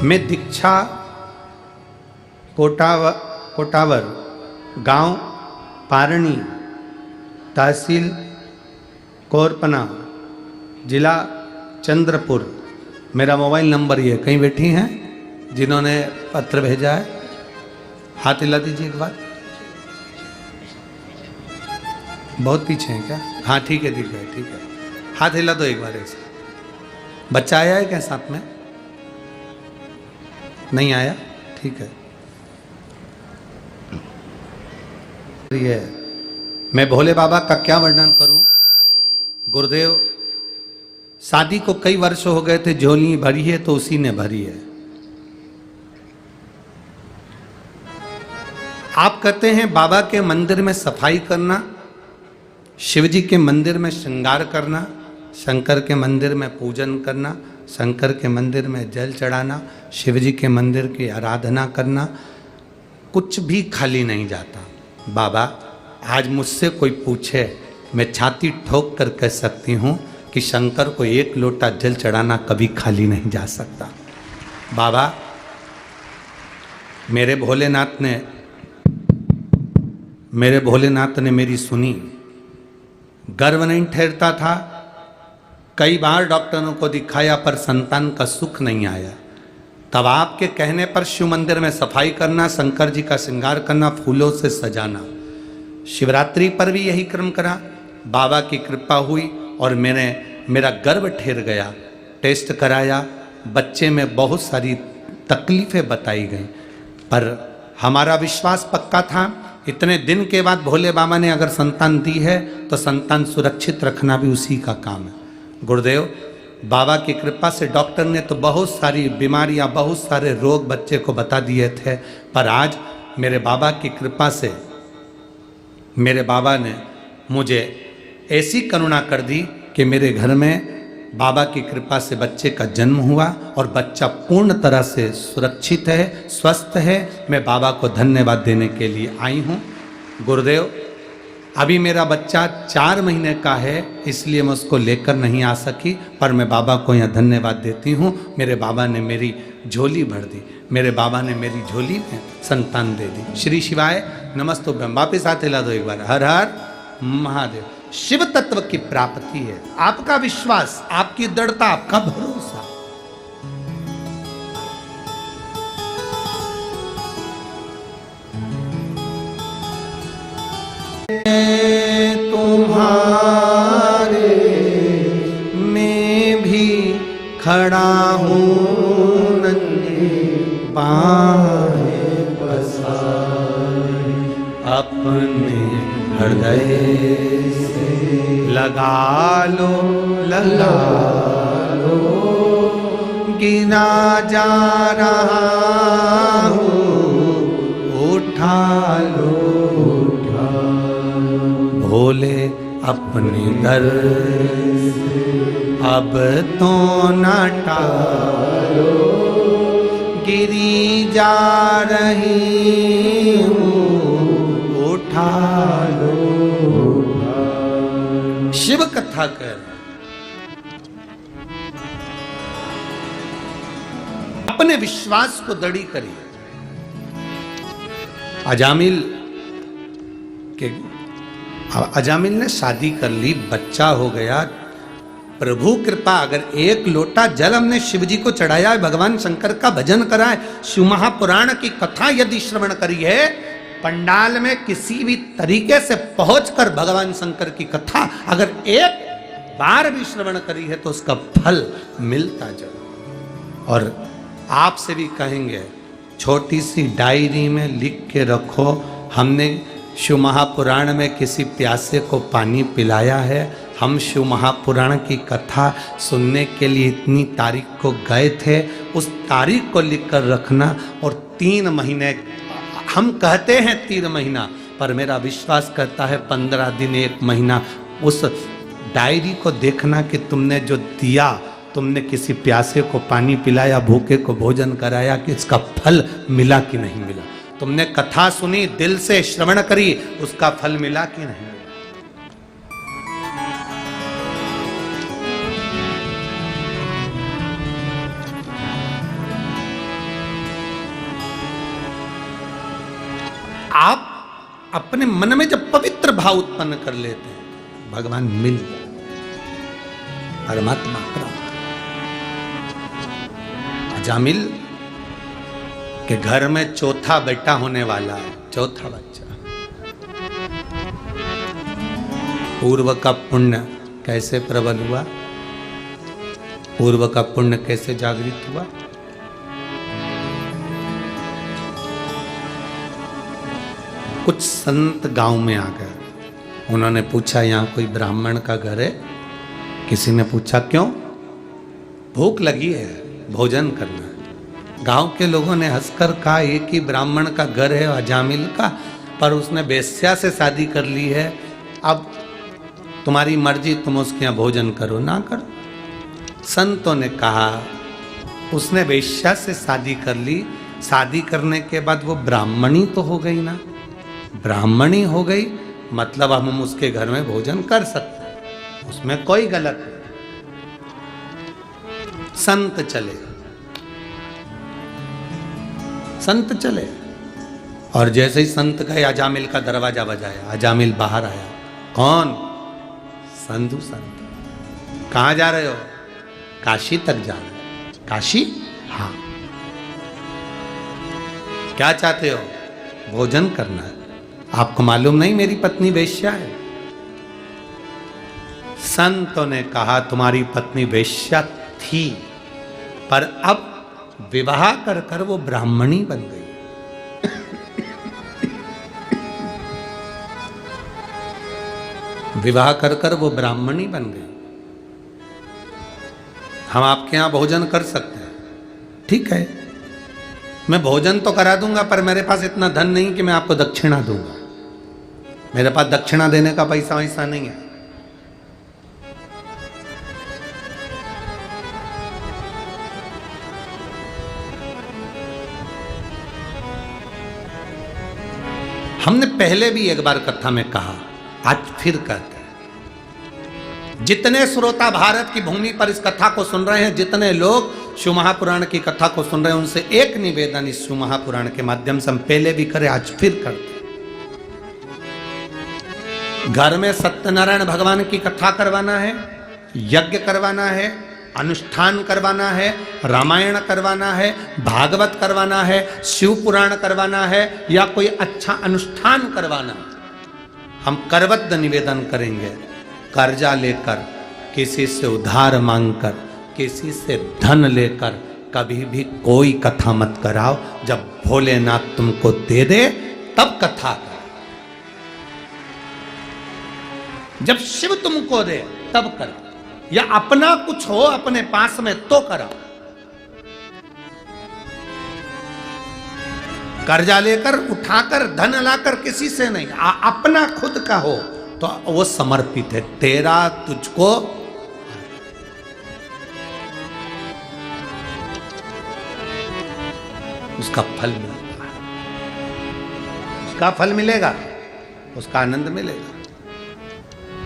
मैं दीक्षा कोटावर गांव पारणी, तहसील कोरपना, जिला चंद्रपुर। मेरा मोबाइल नंबर ये, कहीं बैठी हैं जिन्होंने पत्र भेजा है? हाथ हिला दीजिए एक बार। बहुत पीछे हैं क्या? हाँ ठीक है, ठीक है, ठीक है। हाथ हिला दो एक बार ऐसे। बच्चा आया है क्या साथ में? नहीं आया? ठीक है। ये मैं भोले बाबा का क्या वर्णन करूं? गुरुदेव, शादी को कई वर्ष हो गए थे, झोली भरी है तो उसी ने भरी है। आप कहते हैं बाबा के मंदिर में सफाई करना, शिव जी के मंदिर में श्रृंगार करना, शंकर के मंदिर में पूजन करना, शंकर के मंदिर में जल चढ़ाना, शिव जी के मंदिर की आराधना करना, कुछ भी खाली नहीं जाता। बाबा, आज मुझसे कोई पूछे, मैं छाती ठोक कर कह सकती हूँ कि शंकर को एक लोटा जल चढ़ाना कभी खाली नहीं जा सकता। बाबा, मेरे भोलेनाथ ने मेरी सुनी। गर्व नहीं ठहरता था, कई बार डॉक्टरों को दिखाया पर संतान का सुख नहीं आया। तब आपके कहने पर शिव मंदिर में सफाई करना, शंकर जी का श्रृंगार करना, फूलों से सजाना। शिवरात्रि पर भी यही क्रम करा। बाबा की कृपा हुई और मेरा गर्व ठहर गया। टेस्ट कराया, बच्चे में बहुत सारी तकलीफ़ें बताई गई, पर हमारा विश्वास पक्का था। इतने दिन के बाद भोले बाबा ने अगर संतान दी है तो संतान सुरक्षित रखना भी उसी का काम है। गुरुदेव, बाबा की कृपा से डॉक्टर ने तो बहुत सारी बीमारियां, बहुत सारे रोग बच्चे को बता दिए थे, पर आज मेरे बाबा की कृपा से मेरे बाबा ने मुझे ऐसी करुणा कर दी कि मेरे घर में बाबा की कृपा से बच्चे का जन्म हुआ और बच्चा पूर्ण तरह से सुरक्षित है, स्वस्थ है। मैं बाबा को धन्यवाद देने के लिए आई हूँ। गुरुदेव, अभी मेरा बच्चा 4 महीने का है, इसलिए मैं उसको लेकर नहीं आ सकी, पर मैं बाबा को यहाँ धन्यवाद देती हूँ। मेरे बाबा ने मेरी झोली भर दी, मेरे बाबा ने मेरी झोली में संतान दे दी। श्री शिवाय नमस्तुभ्यम। वापिस हाथ हिला दो एक बार। हर हर महादेव। शिव तत्व की प्राप्ति है, आपका विश्वास, आपकी दृढ़ता, आपका भरोसा। तुम्हारे मैं भी खड़ा हूँ, नन्हे बाहें पसार। अपने हृदय से लगा लो, लगा लो, गिना जा रहा हूँ, उठा लो, उठा लो। भोले अपने दर से अब तो न टालो, गिरी जा रही हूँ, उठा लो, उठा लो। शिव कथा कर अपने विश्वास को दृढ़ करिए। अजामिल ने शादी कर ली, बच्चा हो गया। प्रभु कृपा, अगर एक लोटा जल हमने शिव जी को चढ़ाया है, भगवान शंकर का भजन करा है, शिव महापुराण की कथा यदि श्रवण करी है, पंडाल में किसी भी तरीके से पहुंचकर भगवान शंकर की कथा अगर एक बार भी श्रवण करी है तो उसका फल मिलता जाए। और आपसे भी कहेंगे, छोटी सी डायरी में लिख के रखो, हमने शिव महापुराण में किसी प्यासे को पानी पिलाया है, हम शिव महापुराण की कथा सुनने के लिए इतनी तारीख को गए थे, उस तारीख को लिख कर रखना। और 3 महीने, हम कहते हैं 3 महीना, पर मेरा विश्वास करता है 15 दिन, 1 महीना, उस डायरी को देखना कि तुमने जो दिया, तुमने किसी प्यासे को पानी पिलाया, भूखे को भोजन कराया, कि इसका फल मिला कि नहीं मिला। तुमने कथा सुनी, दिल से श्रवण करी, उसका फल मिला कि नहीं। आप अपने मन में जब पवित्र भाव उत्पन्न कर लेते हैं, भगवान मिल जाए, परमात्मा प्राप्त। अजामिल के घर में चौथा बेटा होने वाला है, चौथा बच्चा। पूर्व का पुण्य कैसे प्रबल हुआ, पूर्व का पुण्य कैसे जागृत हुआ। कुछ संत गांव में आ गए, उन्होंने पूछा यहाँ कोई ब्राह्मण का घर है। किसी ने पूछा क्यों, भूख लगी है, भोजन करना है। गांव के लोगों ने हंसकर कहा, एक ही ब्राह्मण का घर है अजामिल का, पर उसने वेश्या से शादी कर ली है, अब तुम्हारी मर्जी, तुम उसके यहाँ भोजन करो ना करो। संतों ने कहा, उसने वेश्या से शादी कर ली, शादी करने के बाद वो ब्राह्मणी तो हो गई ना, ब्राह्मणी हो गई मतलब हम उसके घर में भोजन कर सकते हैं, उसमें कोई गलत नहीं। संत चले, संत चले, और जैसे ही संत गए, अजामिल का दरवाजा बजाया, अजामिल बाहर आया। कौन? संधु संत। कहाँ जा रहे हो? काशी तक जा रहे हो। काशी? हाँ। क्या चाहते हो? भोजन करना है। आपको मालूम नहीं मेरी पत्नी वेश्या है? संतों ने कहा, तुम्हारी पत्नी वेश्या थी, पर अब विवाह कर कर वो ब्राह्मणी बन गई। विवाह कर कर वो ब्राह्मणी बन गई। हम आपके यहां भोजन कर सकते हैं, ठीक है, मैं भोजन तो करा दूंगा, पर मेरे पास इतना धन नहीं कि मैं आपको दक्षिणा दूंगा। मेरे पास दक्षिणा देने का पैसा वैसा नहीं है। हमने पहले भी एक बार कथा में कहा, आज फिर कहते हैं, जितने श्रोता भारत की भूमि पर इस कथा को सुन रहे हैं, जितने लोग शिव महापुराण की कथा को सुन रहे हैं, उनसे एक निवेदन इस शिव महापुराण के माध्यम से हम पहले भी करें, आज फिर करते हैं। घर में सत्यनारायण भगवान की कथा करवाना है, यज्ञ करवाना है, अनुष्ठान करवाना है, रामायण करवाना है, भागवत करवाना है, शिव पुराण करवाना है, या कोई अच्छा अनुष्ठान करवाना है, हम करबद्ध निवेदन करेंगे। कर्जा लेकर, किसी से उधार मांगकर, किसी से धन लेकर कभी भी कोई कथा मत कराओ। जब भोलेनाथ तुमको दे दे तब कथा करो। जब शिव तुमको दे तब करो, या अपना कुछ हो अपने पास में तो करो। कर्जा लेकर उठाकर धन लाकर किसी से नहीं, अपना खुद का हो तो वो समर्पित है, तेरा तुझको उसका फल मिलेगा, उसका फल मिलेगा, उसका आनंद मिलेगा।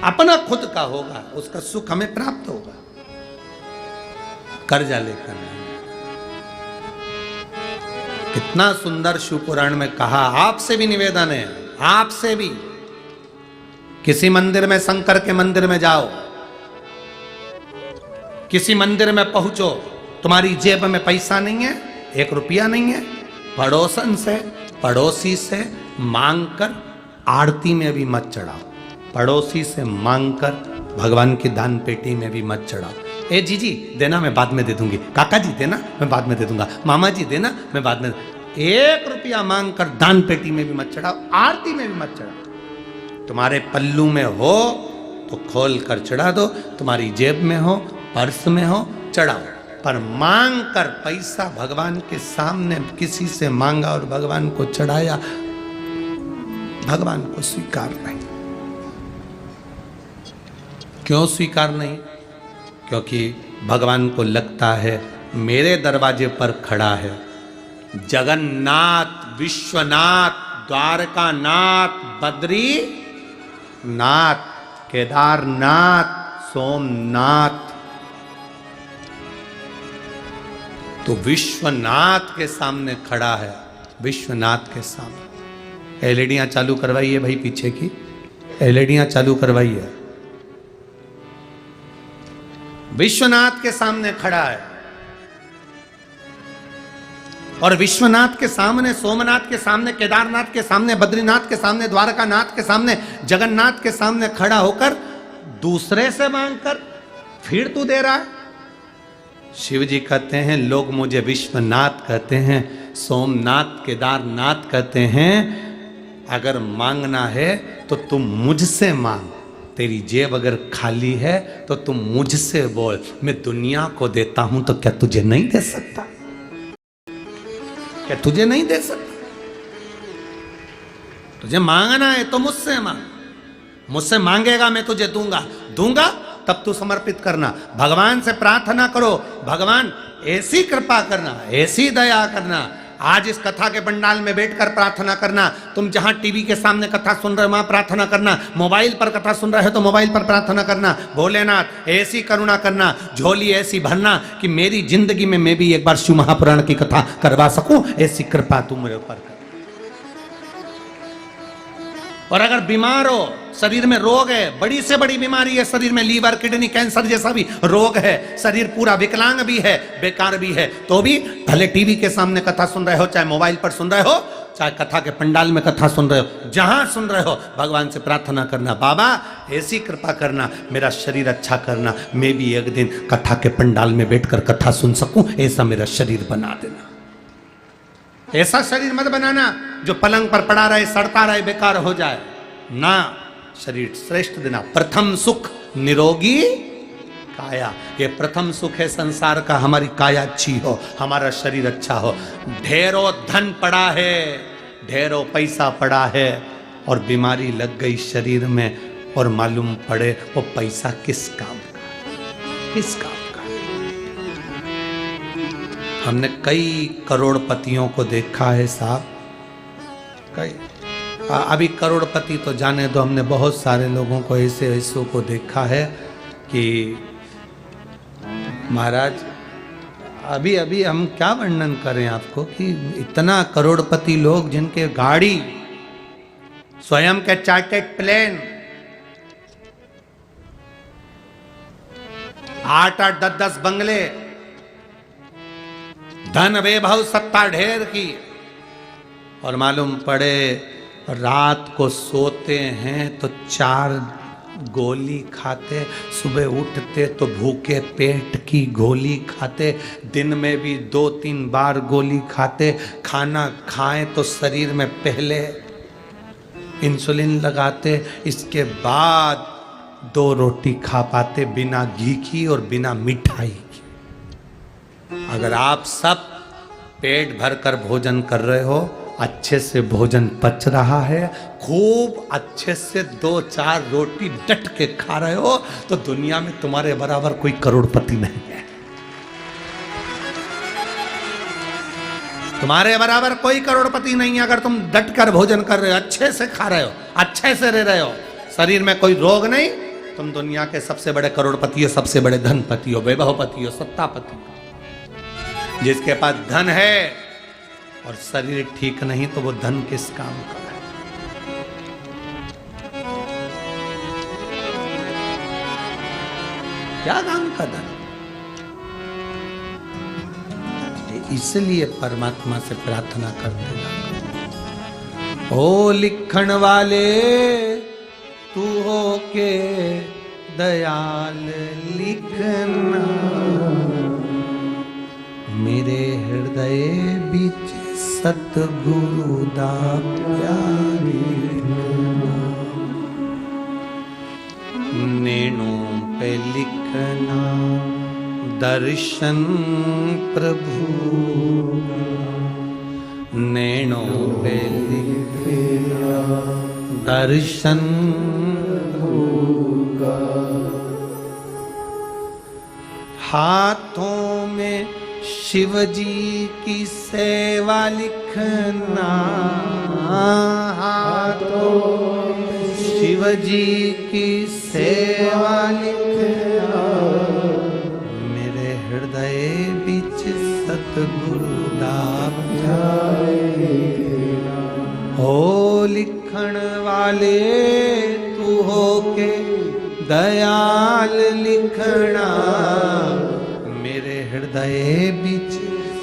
अपना खुद का होगा उसका सुख हमें प्राप्त होगा, कर्जा लेकर नहीं। कितना सुंदर शिव पुराण में कहा, आपसे भी निवेदन है, आपसे भी, किसी मंदिर में, शंकर के मंदिर में जाओ, किसी मंदिर में पहुंचो, तुम्हारी जेब में पैसा नहीं है, 1 रुपया नहीं है, पड़ोसन से, पड़ोसी से मांगकर आरती में भी मत चढ़ाओ, पड़ोसी से मांगकर भगवान की दान पेटी में भी मत चढ़ाओ। ए जीजी देना, मैं बाद में दे दूंगी, काका जी देना, मैं बाद में दे दूंगा, मामा जी देना, मैं बाद में। 1 रुपया मांगकर दान पेटी में भी मत चढ़ाओ, आरती में भी मत चढ़ाओ। तुम्हारे पल्लू में हो तो खोल कर चढ़ा दो, तुम्हारी जेब में हो, पर्स में हो, चढ़ाओ, पर मांग कर पैसा भगवान के सामने किसी से मांगा और भगवान को चढ़ाया, भगवान को स्वीकार नहीं। क्यों स्वीकार नहीं? क्योंकि भगवान को लगता है मेरे दरवाजे पर खड़ा है जगन्नाथ, विश्वनाथ, द्वारकानाथ, बद्रीनाथ, केदारनाथ, सोमनाथ। तो विश्वनाथ के सामने खड़ा है, विश्वनाथ के सामने। एलईडियां चालू करवाइए भाई, पीछे की एलईडियां चालू करवाइए। विश्वनाथ के सामने खड़ा है, और विश्वनाथ के सामने, सोमनाथ के सामने, केदारनाथ के सामने, बद्रीनाथ के सामने, द्वारकानाथ के सामने, जगन्नाथ के सामने खड़ा होकर दूसरे से मांगकर फिर तू दे रहा है। शिव जी कहते हैं लोग मुझे विश्वनाथ कहते हैं, सोमनाथ, केदारनाथ कहते हैं। अगर मांगना है तो तुम मुझसे मांग, तेरी जेब अगर खाली है तो तुम मुझसे बोल, मैं दुनिया को देता हूं तो क्या तुझे नहीं दे सकता? क्या तुझे नहीं दे सकता? तुझे मांगना है तो मुझसे मांग, मुझसे मांगेगा मैं तुझे दूंगा, दूंगा तब तू समर्पित करना। भगवान से प्रार्थना करो, भगवान ऐसी कृपा करना, ऐसी दया करना। आज इस कथा के पंडाल में बैठकर प्रार्थना करना, तुम जहां टीवी के सामने कथा सुन रहे हो वहां प्रार्थना करना, मोबाइल पर कथा सुन रहे हो तो मोबाइल पर प्रार्थना करना। भोलेनाथ ऐसी करुणा करना, झोली ऐसी भरना कि मेरी जिंदगी में मैं भी एक बार शिव महापुराण की कथा करवा सकूं, ऐसी कृपा तुम मेरे ऊपर कर। और अगर बीमार हो, शरीर में रोग है, बड़ी से बड़ी बीमारी है शरीर में, लीवर, किडनी, कैंसर जैसा भी रोग है, शरीर पूरा विकलांग भी है, बेकार भी है, तो भी भले टीवी के सामने कथा सुन रहे हो, चाहे मोबाइल पर सुन रहे हो, चाहे कथा के पंडाल में कथा सुन रहे हो, जहां सुन रहे हो भगवान से प्रार्थना करना, बाबा ऐसी कृपा करना, मेरा शरीर अच्छा करना, मैं भी एक दिन कथा के पंडाल में बैठकर कथा सुन सकूं, ऐसा मेरा शरीर बना देना। ऐसा शरीर मत बनाना जो पलंग पर पड़ा रहे, सड़ता रहे, बेकार हो जाए ना। शरीर श्रेष्ठ देना। प्रथम सुख निरोगी काया, ये प्रथम सुख है संसार का, हमारी काया अच्छी हो, हमारा शरीर अच्छा हो। ढेरों धन पड़ा है, ढेरों पैसा पड़ा है, और बीमारी लग गई शरीर में, और मालूम पड़े वो पैसा किस काम का, किस काम का। हमने कई करोड़पतियों को देखा है साहब, कई। अभी करोड़पति तो जाने दो, हमने बहुत सारे लोगों को ऐसे ऐसों को देखा है कि महाराज अभी अभी हम क्या वर्णन करें आपको कि इतना करोड़पति लोग जिनके गाड़ी, स्वयं के चार्टेड प्लेन, 8-8, 10-10 बंगले, धन वैभव, सत्ता ढेर की, और मालूम पड़े रात को सोते हैं तो 4 गोली खाते, सुबह उठते तो भूखे पेट की गोली खाते, दिन में भी 2-3 बार गोली खाते, खाना खाएं तो शरीर में पहले इंसुलिन लगाते, इसके बाद 2 रोटी खा पाते बिना घी की और बिना मिठाई की। अगर आप सब पेट भरकर भोजन कर रहे हो, अच्छे से भोजन पच रहा है, खूब अच्छे से 2-4 रोटी डट के खा रहे हो, तो दुनिया में तुम्हारे बराबर कोई करोड़पति नहीं है। तुम्हारे बराबर कोई करोड़पति नहीं है। अगर तुम डट कर भोजन कर रहे हो, अच्छे से खा रहे हो, अच्छे से रह रहे हो, शरीर में कोई रोग नहीं, तुम दुनिया के सबसे बड़े करोड़पति हो, सबसे बड़े धनपति हो, वैभवपति हो, सत्तापति हो। जिसके पास धन है और शरीर ठीक नहीं तो वो धन किस काम का है? क्या काम का धन? इसलिए परमात्मा से प्रार्थना करते जाओ, ओ लिखण वाले तू हो के दयाल लिखना, मेरे हृदय बीच सतगुरु दा प्यार लिखना, नैनों पे लिखना दर्शन प्रभु, नैनों पे लिखना दर्शन होगा, हाथों में शिव जी की सेवा लिखना, हाथों में शिव जी की सेवा लिखना, मेरे हृदय बीच सतगुरु दा प्यार लिखना, ओ लिखण वाले तू हो के दयाल लिखना, मेरे हृदय बीच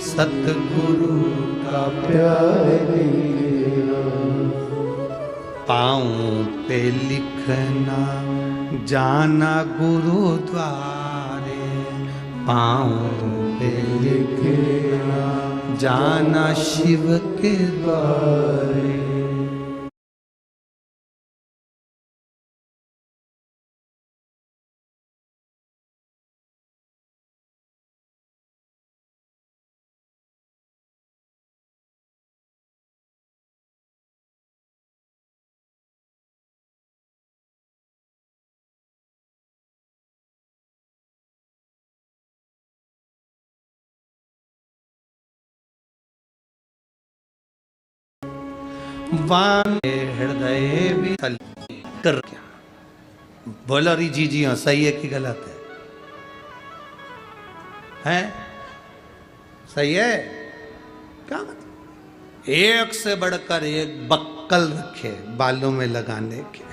सतगुरु का प्यार लिखना, पाँव पे लिखना जाना गुरुद्वारे, पाँव पे लिखना जाना शिव के द्वारे। वामे हृदय भी कर क्या बोलो री जी हाँ सही है कि गलत है? सही है? क्या मतलब? एक से बढ़कर एक बक्कल रखे बालों में लगाने के।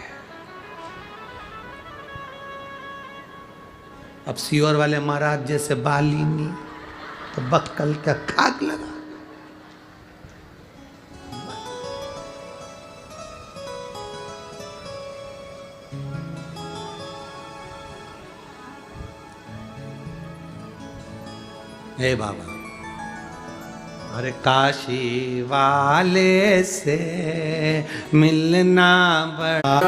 अब सियोर वाले महाराज जैसे बाल ही नहीं तो बक्कल का खाक लगा। हे बाबा, अरे काशी वाले से मिलना बड़ा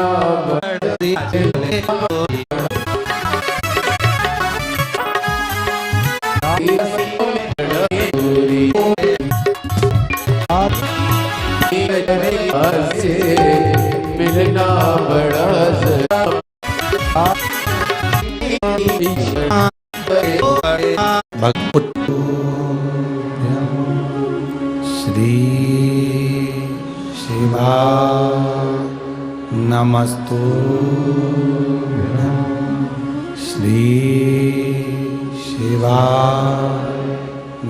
मिलना भगवत श्री शिवा नमस्तु श्री शिवा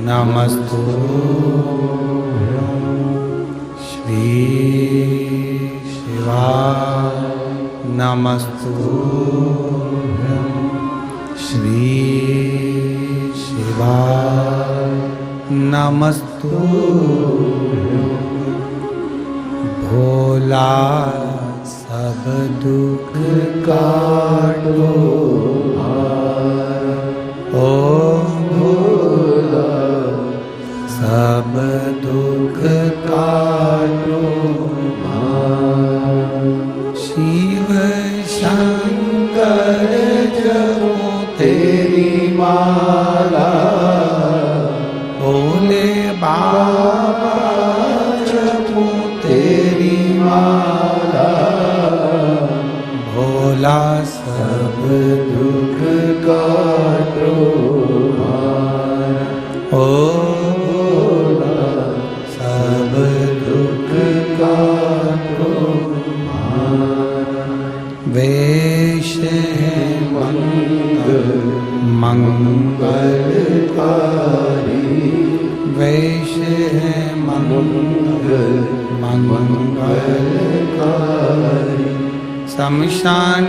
नमस्तु श्री शिवा नमस्तु श्री शिवा नमस्तु भोला सब दुख काटो ओ भोला सब दुख काटो शिव शंकर कर जपूं तेरी माला, भोले बाबा जपूं तेरी माला, भोला सब दुख काटो मारा। ओ भोला सब दुख काटो मारा। वेश है मंगल मंगलकारी, वेश है मंगल मंगलकारी, शमशान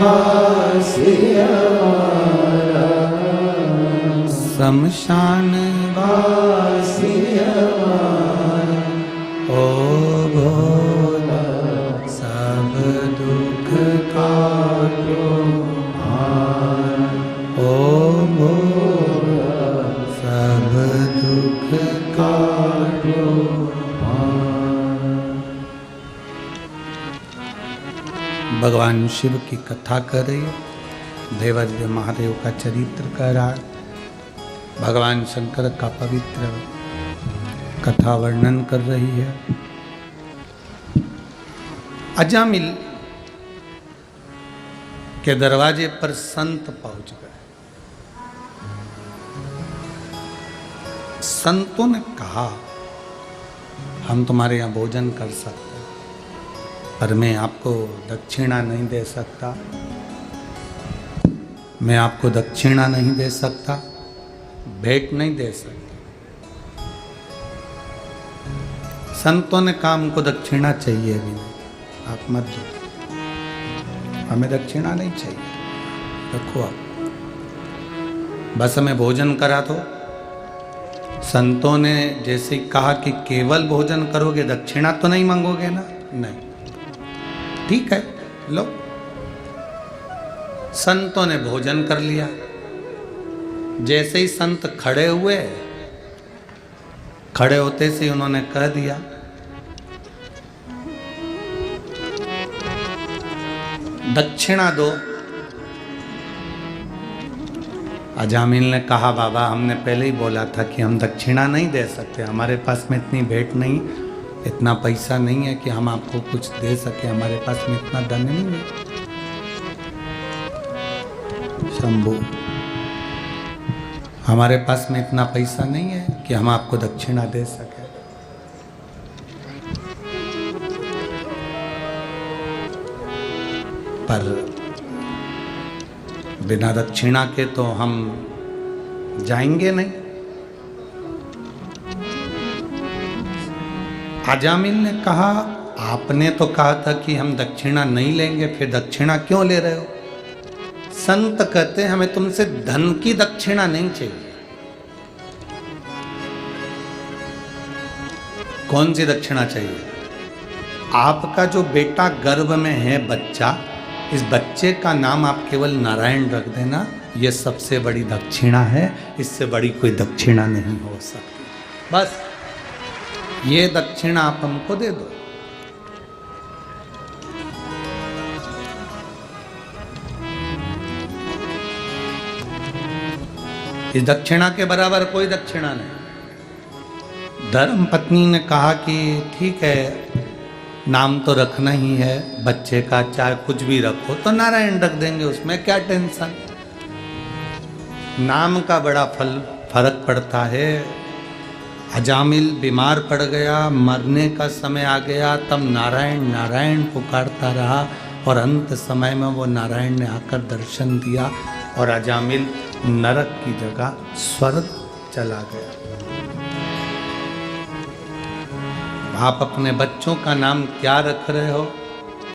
वासी हमारा, शमशान वासी हमारा। ओ भोला सब दुख काटो मारा, ओ भोला सब दुख काटो मारा। भगवान शिव की कथा कर रही है, देवादिदेव महादेव का चरित्र कर रहा है, भगवान शंकर का पवित्र कथा वर्णन कर रही है। अजामिल के दरवाजे पर संत पहुंच गए। संतों ने कहा, हम तुम्हारे यहाँ भोजन कर सकते हैं, पर मैं आपको दक्षिणा नहीं दे सकता, मैं आपको दक्षिणा नहीं दे सकता, भेंट नहीं दे सकता। संतों ने कहा, हमको दक्षिणा चाहिए भी नहीं, आप मत दो, हमें दक्षिणा नहीं चाहिए, रखो आप, बस हमें भोजन करा दो। संतों ने जैसे कहा कि केवल भोजन करोगे, दक्षिणा तो नहीं मांगोगे ना? नहीं, ठीक है, लो। संतों ने भोजन कर लिया। जैसे ही संत खड़े हुए, खड़े होते से उन्होंने कह दिया, दक्षिणा दो। अजामिल ने कहा, बाबा हमने पहले ही बोला था कि हम दक्षिणा नहीं दे सकते, हमारे पास में इतनी भेंट नहीं, इतना पैसा नहीं है कि हम आपको कुछ दे सके, हमारे पास में इतना धन नहीं है। शंभू, हमारे पास में इतना पैसा नहीं है कि हम आपको दक्षिणा दे सके। पर बिना दक्षिणा के तो हम जाएंगे नहीं। अजामिल ने कहा, आपने तो कहा था कि हम दक्षिणा नहीं लेंगे, फिर दक्षिणा क्यों ले रहे हो? संत कहते हैं, हमें तुमसे धन की दक्षिणा नहीं चाहिए। कौन सी दक्षिणा चाहिए? आपका जो बेटा गर्भ में है बच्चा, इस बच्चे का नाम आप केवल नारायण रख देना, यह सबसे बड़ी दक्षिणा है, इससे बड़ी कोई दक्षिणा नहीं हो सकती। बस ये दक्षिणा आप हमको दे दो। इस दक्षिणा के बराबर कोई दक्षिणा नहीं। धर्म पत्नी ने कहा कि ठीक है, नाम तो रखना ही है बच्चे का, चाहे कुछ भी रखो तो नारायण रख देंगे, उसमें क्या टेंशन। नाम का बड़ा फर्क पड़ता है। अजामिल बीमार पड़ गया, मरने का समय आ गया, तब नारायण नारायण पुकारता रहा और अंत समय में वो नारायण ने आकर दर्शन दिया और अजामिल नरक की जगह स्वर्ग चला गया। आप अपने बच्चों का नाम क्या रख रहे हो?